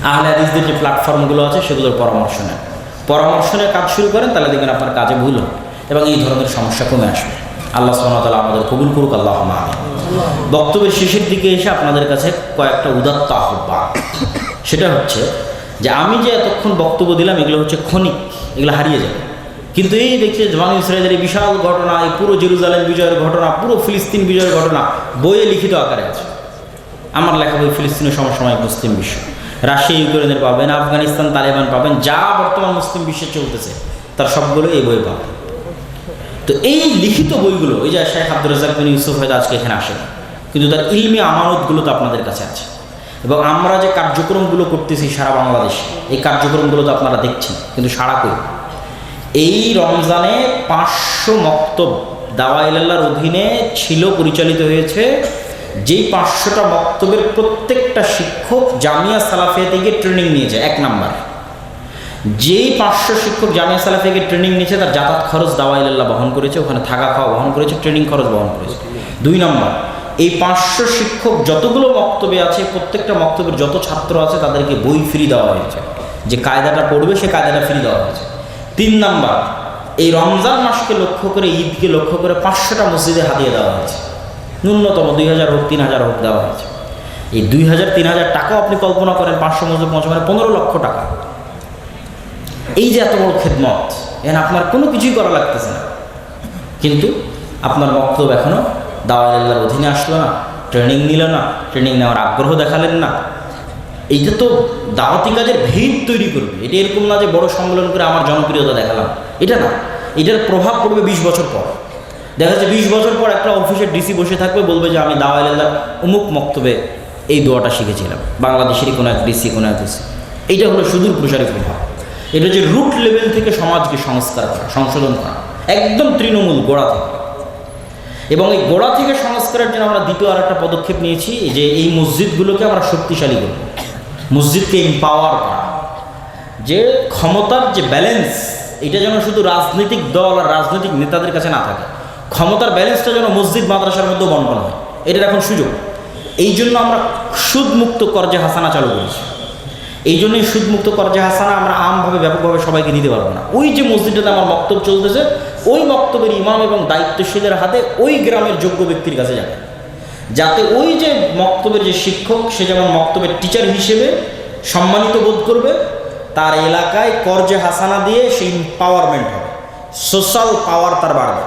আহলে হাদিসদের যে প্ল্যাটফর্মগুলো আছে সেগুলোর পরামর্শ নেন, পরামর্শ নিয়ে কাজ শুরু করেন, তাহলে দেখবেন আপনার কাজে ভুল হবে এবং এই ধরনের সমস্যা কমে আসবে। আল্লাহ সুবহানাহু ওয়া তাআলা আমাদের কবুল করুক, আল্লাহুম্মা আমিন। বক্তব্যের শেষের দিকে এসে আপনাদের কাছে কয়েকটা উদাত্ত আহ্বান। সেটা হচ্ছে যে আমি যে এতক্ষণ বক্তব্য দিলাম এগুলো হচ্ছে ক্ষণিক, এগুলো হারিয়ে যাবে। কিন্তু এই দেখছে বানু ইসরাঈলের এই বিশাল ঘটনা, এই পুরো জেরুজালেম বিজয়ের ঘটনা, পুরো ফিলিস্তিন বিজয়ের ঘটনা বইয়ে লিখিত আকারে আছে। আমার লেখা বই ফিলিস্তিনের সমসাময়িক মুসলিম বিশ্ব, রাশিয়া ইউক্রেনের পাবেন, আফগানিস্তান তালেবান পাবেন, যা বর্তমান মুসলিম বিশ্বে চলতেছে তার সবগুলো এই বই পাবেন। তো এই লিখিত বইগুলো, ওই যে শেখ আব্দুর রাজ্জাক বিন ইউসুফ হয়তো আজকে এখানে আসেন, কিন্তু তার ইলমি আমানতগুলো তো আপনাদের কাছে আছে। এবং আমরা যে কার্যক্রমগুলো করতেছি সারা বাংলাদেশে, এই কার্যক্রমগুলো তো আপনারা দেখছেন, কিন্তু সারা কই এই রমজানে 500 মক্তব দাওয়া ইলাল্লাহর অধীনে ছিল, পরিচালিত হয়েছে। যেই 500টা মক্তবের প্রত্যেকটা শিক্ষক জামিয়া সালাফিয়া থেকে ট্রেনিং নিয়েছে। 1 নাম্বার, যেই 500 শিক্ষক জামিয়া সালাফিয়া থেকে ট্রেনিং নিয়েছে তার যাতায়াত খরচ দাওয়া ইলাল্লাহ বহন করেছে, ওখানে থাকা খাওয়া বহন করেছে, ট্রেনিং খরচ বহন করেছে। 2 নাম্বার, এই 500 শিক্ষক যতগুলো মক্তবে আছে, প্রত্যেকটা মক্তবের যত ছাত্র আছে তাদেরকে বই ফ্রি দেওয়া হয়েছে, যে কায়দাটা পড়বে সে কায়দাটা ফ্রি দেওয়া হয়েছে। 3 নাম্বার, এই রমজান মাসকে লক্ষ্য করে, ঈদকে লক্ষ্য করে 500টা মসজিদে হাতিয়ে দেওয়া হয়েছে। ন্যূনতম 2000 হোক 3000 হোক দেওয়া হয়েছে। এই 2000-3000 টাকাও আপনি কল্পনা করেন, 500 মসজিদ পৌঁছে মানে 15 লক্ষ টাকা। এই যে এত বড় খেদমত, এখানে আপনার কোনো কিছুই করা লাগতেছে না, কিন্তু আপনার বক্তব্য এখনও দাওয়া ইলাল্লাহর অধীনে আসলো না, ট্রেনিং নিল না, ট্রেনিং নেওয়ার আগ্রহ দেখালেন না। এইটা তো দাওয়াতি কাজের ভিড় তৈরি করবে। এটা এরকম না যে বড় সম্মেলন করে আমার জনপ্রিয়তা দেখালাম, এটা না। এটার প্রভাব পড়বে 20 বছর পর। দেখা যাচ্ছে 20 বছর পর একটা অফিসের ডিসি বসে থাকবে, বলবে যে আমি দাওয়া ইলাল্লাহর অমুক মক্তবে এই দোয়াটা শিখেছিলাম, বাংলাদেশেরই কোনো এক ডিসি, কোনো এক ডিসি। এইটা হলো সুদূর প্রসারী প্রভাব। এটা যে রুট লেভেল থেকে সমাজকে সংস্কার করা, সংশোধন করা, একদম তৃণমূল গোড়া থেকে। এবং এই গোড়া থেকে সংস্কারের জন্য আমরা দ্বিতীয় আরেকটা পদক্ষেপ নিয়েছি, যে এই মসজিদগুলোকে আমরা শক্তিশালী করব, মসজিদকে এম্পাওয়ার করা, যে ক্ষমতার যে ব্যালেন্স, এটা যেন শুধু রাজনৈতিক দল আর রাজনৈতিক নেতাদের কাছে না থাকে, ক্ষমতার ব্যালেন্সটা যেন মসজিদ মাদ্রাসার মধ্যেও বন্টন হয়। এটার এখন সুযোগ। এই জন্য আমরা সুদমুক্ত কর্জে হাসানা চালু করেছি। এই জন্যই সুদমুক্ত কর্জে হাসানা আমরা আমভাবে ব্যাপকভাবে সবাইকে দিতে পারবো না। ওই যে মসজিদটাতে আমার বক্তব্য চলতেছে, ওই বক্তব্যের ইমাম এবং দায়িত্বশীলের হাতে ওই গ্রামের যোগ্য ব্যক্তির কাছে যাবে, যাতে ওই যে বক্তব্যের যে শিক্ষক, সে যেমন বক্তব্যের টিচার হিসেবে সম্মানিত বোধ করবে, তার এলাকায় কর্জে হাসানা দিয়ে সেই এম্পাওয়ারমেন্ট হবে, সোশ্যাল পাওয়ার তার বাড়বে।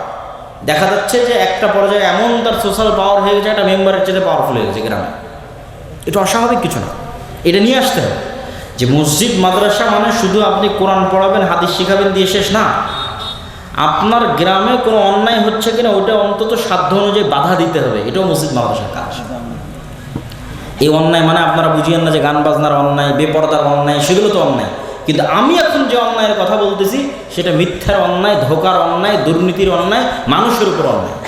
দেখা যাচ্ছে যে একটা পর্যায়ে এমন তার সোশ্যাল পাওয়ার হয়ে গেছে, একটা মেম্বারের চেয়ে পাওয়ারফুল হয়ে গেছে গ্রামে। এটা অস্বাভাবিক কিছু না, এটা নিয়ে আসতে হবে। যে মসজিদ মাদ্রাসা মানে শুধু আপনি কোরআন পড়াবেন, হাদিস শিখাবেন দিয়ে শেষ না। আপনার গ্রামে কোনো অন্যায় হচ্ছে কিনা ওটা অন্তত সাধ্য অনুযায়ী বাধা দিতে হবে, এটাও মসজিদ মাদ্রাসার কাজ। এই অন্যায় মানে আপনারা বুঝিয়েন না যে গান বাজনার অন্যায়, বেপরদার অন্যায়, সেগুলো তো অন্যায়। কিন্তু আমি এখন যে অন্যায়ের কথা বলতেছি সেটা মিথ্যার অন্যায়, ধোকার অন্যায়, দুর্নীতির অন্যায়, মানুষের উপর অন্যায়।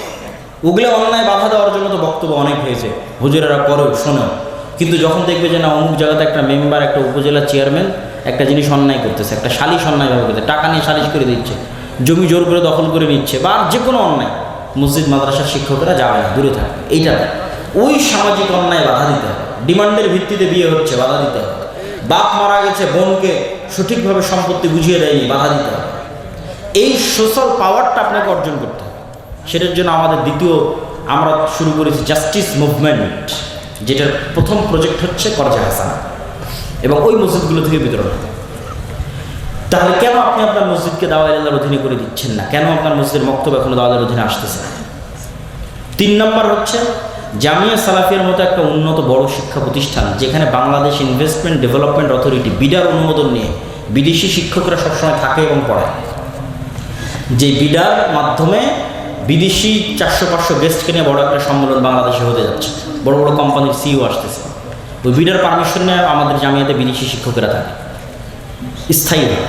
ওগুলো অন্যায় বাধা দেওয়ার জন্য তো বক্তব্য অনেক হয়েছে, হুজুরেরা করেও শোনেও। কিন্তু যখন দেখবে যে না অমুক জায়গাতে একটা মেম্বার, একটা উপজেলা চেয়ারম্যান একটা জিনিস অন্যায় করতেছে, একটা সালিশ অন্যায়ভাবে করতে, টাকা নিয়ে সালিশ করে দিচ্ছে, জমি জোর করে দখল করে নিচ্ছে, বা আর যে কোনো অন্যায়, মসজিদ মাদ্রাসার শিক্ষকেরা যাবে না, দূরে থাকবে। এইটা ওই সামাজিক অন্যায় বাধা দিতে হবে। ডিমান্ডের ভিত্তিতে বিয়ে হচ্ছে, বাধা দিতে হবে। বাপ মারা গেছে, বোনকে সঠিকভাবে সম্পত্তি বুঝিয়ে দেয়নি, বাধা দিতে হবে। এই সোশ্যাল পাওয়ারটা আপনাকে অর্জন করতে হবে। সেটার জন্য আমাদের আমরা শুরু করেছি জাস্টিস মুভমেন্ট, যেটার প্রথম প্রজেক্ট হচ্ছে কর্জে হাসানা, এবং ওই মসজিদগুলো থেকে বিতরণ হবে। তাহলে কেন আপনি আপনার মসজিদকে দাওয়া ইলাল্লাহর অধীনে করে দিচ্ছেন না? কেন আপনার মসজিদের বক্তব্য এখনো দাওয়া ইলাল্লাহর অধীনে আসতেছে না? 3 নম্বর হচ্ছে জামিয়া সালাফিয়ার মতো একটা উন্নত বড় শিক্ষা প্রতিষ্ঠান, যেখানে বাংলাদেশ ইনভেস্টমেন্ট ডেভেলপমেন্ট অথরিটি বিডার অনুমোদন নিয়ে বিদেশি শিক্ষকরা সবসময় থাকে এবং পড়ায়। যে বিডার মাধ্যমে বিদেশি 400-500 গেস্টকে নিয়ে বড় একটা সম্মেলন বাংলাদেশে হতে যাচ্ছে, বড় বড় কোম্পানির সিইও আসতেছে। ওই বিডার পারমিশন নিয়ে আমাদের জামিয়াতে বিদেশি শিক্ষকেরা থাকে স্থায়ীভাবে।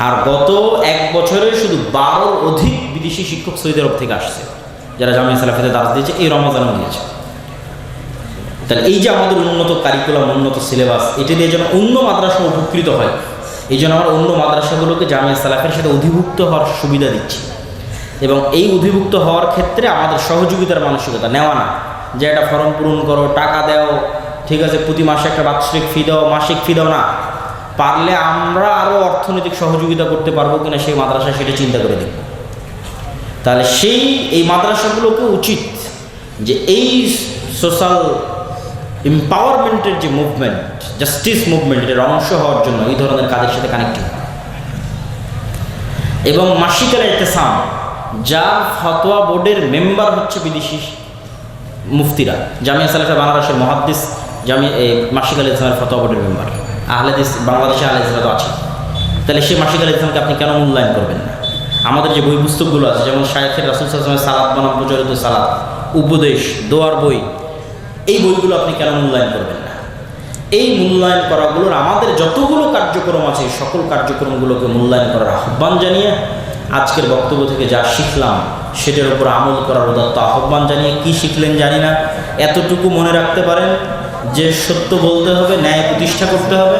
আর গত 1 বছরে শুধু 12 অধিক বিদেশি শিক্ষক সৌদি আরব থেকে আসছে, যারা জামিয়া সালাফিয়াতে দাস দিয়েছে, এই রমজানও দিয়েছে। তাহলে এই যে আমাদের উন্নত কারিকুলাম, উন্নত সিলেবাস, এটা দিয়ে যেন অন্য মাদ্রাসা উপকৃত হয়, এই জন্য আমরা অন্য মাদ্রাসাগুলোকে জামিয়া সালাফিয়ার সাথে অধিভুক্ত হওয়ার সুবিধা দিচ্ছি। এবং এই অধিভুক্ত হওয়ার ক্ষেত্রে আমাদের সহযোগিতার মানসিকতা নেওয়া না, যে একটা ফর্ম পূরণ করো, টাকা দাও, ঠিক আছে, প্রতি মাসে একটা বাৎসরিক ফি দাও, মাসিক ফি দাও না। পারলে আমরা আরও অর্থনৈতিক সহযোগিতা করতে পারবো কিনা সেই মাদ্রাসা, সেটা চিন্তা করে দেখব। তাহলে এই মাদ্রাসাগুলোকে উচিত যে এই সোশ্যাল এম্পাওয়ারমেন্টের যে মুভমেন্ট, জাস্টিস মুভমেন্ট, এর অংশ হওয়ার জন্য এই ধরনের কাজের সাথে কানেক্টেড। এবং মাসিকের ইতিসাম, যার ফতোয়া বোর্ডের মেম্বার হচ্ছে বিদেশি মুফতিরা, জামিয়া সালাফিয়া বাংলাদেশের মুহাদ্দিস যে আমি এই মাসিক আল ইসলামের ফতোয়া বোর্ডের মেম্বার, আহলেদিস বাংলাদেশে আহলে ইসলাম তো আছে, তাহলে সেই মাসিক আল ইসলামকে আপনি কেন মূল্যায়ন করবেন না? আমাদের যে বই পুস্তকগুলো আছে, যেমন শায়েখের রাসূল সাল্লাল্লাহু আলাইহি ওয়াসাল্লামের সালাত বনাম প্রচলিত সালাত, উপদেশ, দোয়ার বই, এই বইগুলো আপনি কেন মূল্যায়ন করবেন না? এই মূল্যায়ন করাগুলোর আমাদের যতগুলো কার্যক্রম আছে সকল কার্যক্রমগুলোকে মূল্যায়ন করার আহ্বান জানিয়ে আজকের বক্তব্য থেকে যা শিখলাম সেটার উপর আমল করার উদাত্ত আহ্বান জানিয়ে, কি শিখলেন জানি না, এতটুকু মনে রাখতে পারেন যে সত্য বলতে হবে, ন্যায় প্রতিষ্ঠা করতে হবে,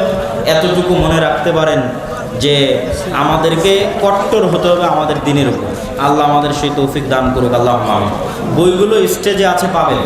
এতটুকু মনে রাখতে পারেন যে আমাদেরকে কট্টর হতে হবে আমাদের দিনের উপর। আল্লাহ আমাদের সেই তৌফিক দান করুক, আল্লাহ আমিন। বইগুলো স্টেজে আছে, পাবেন।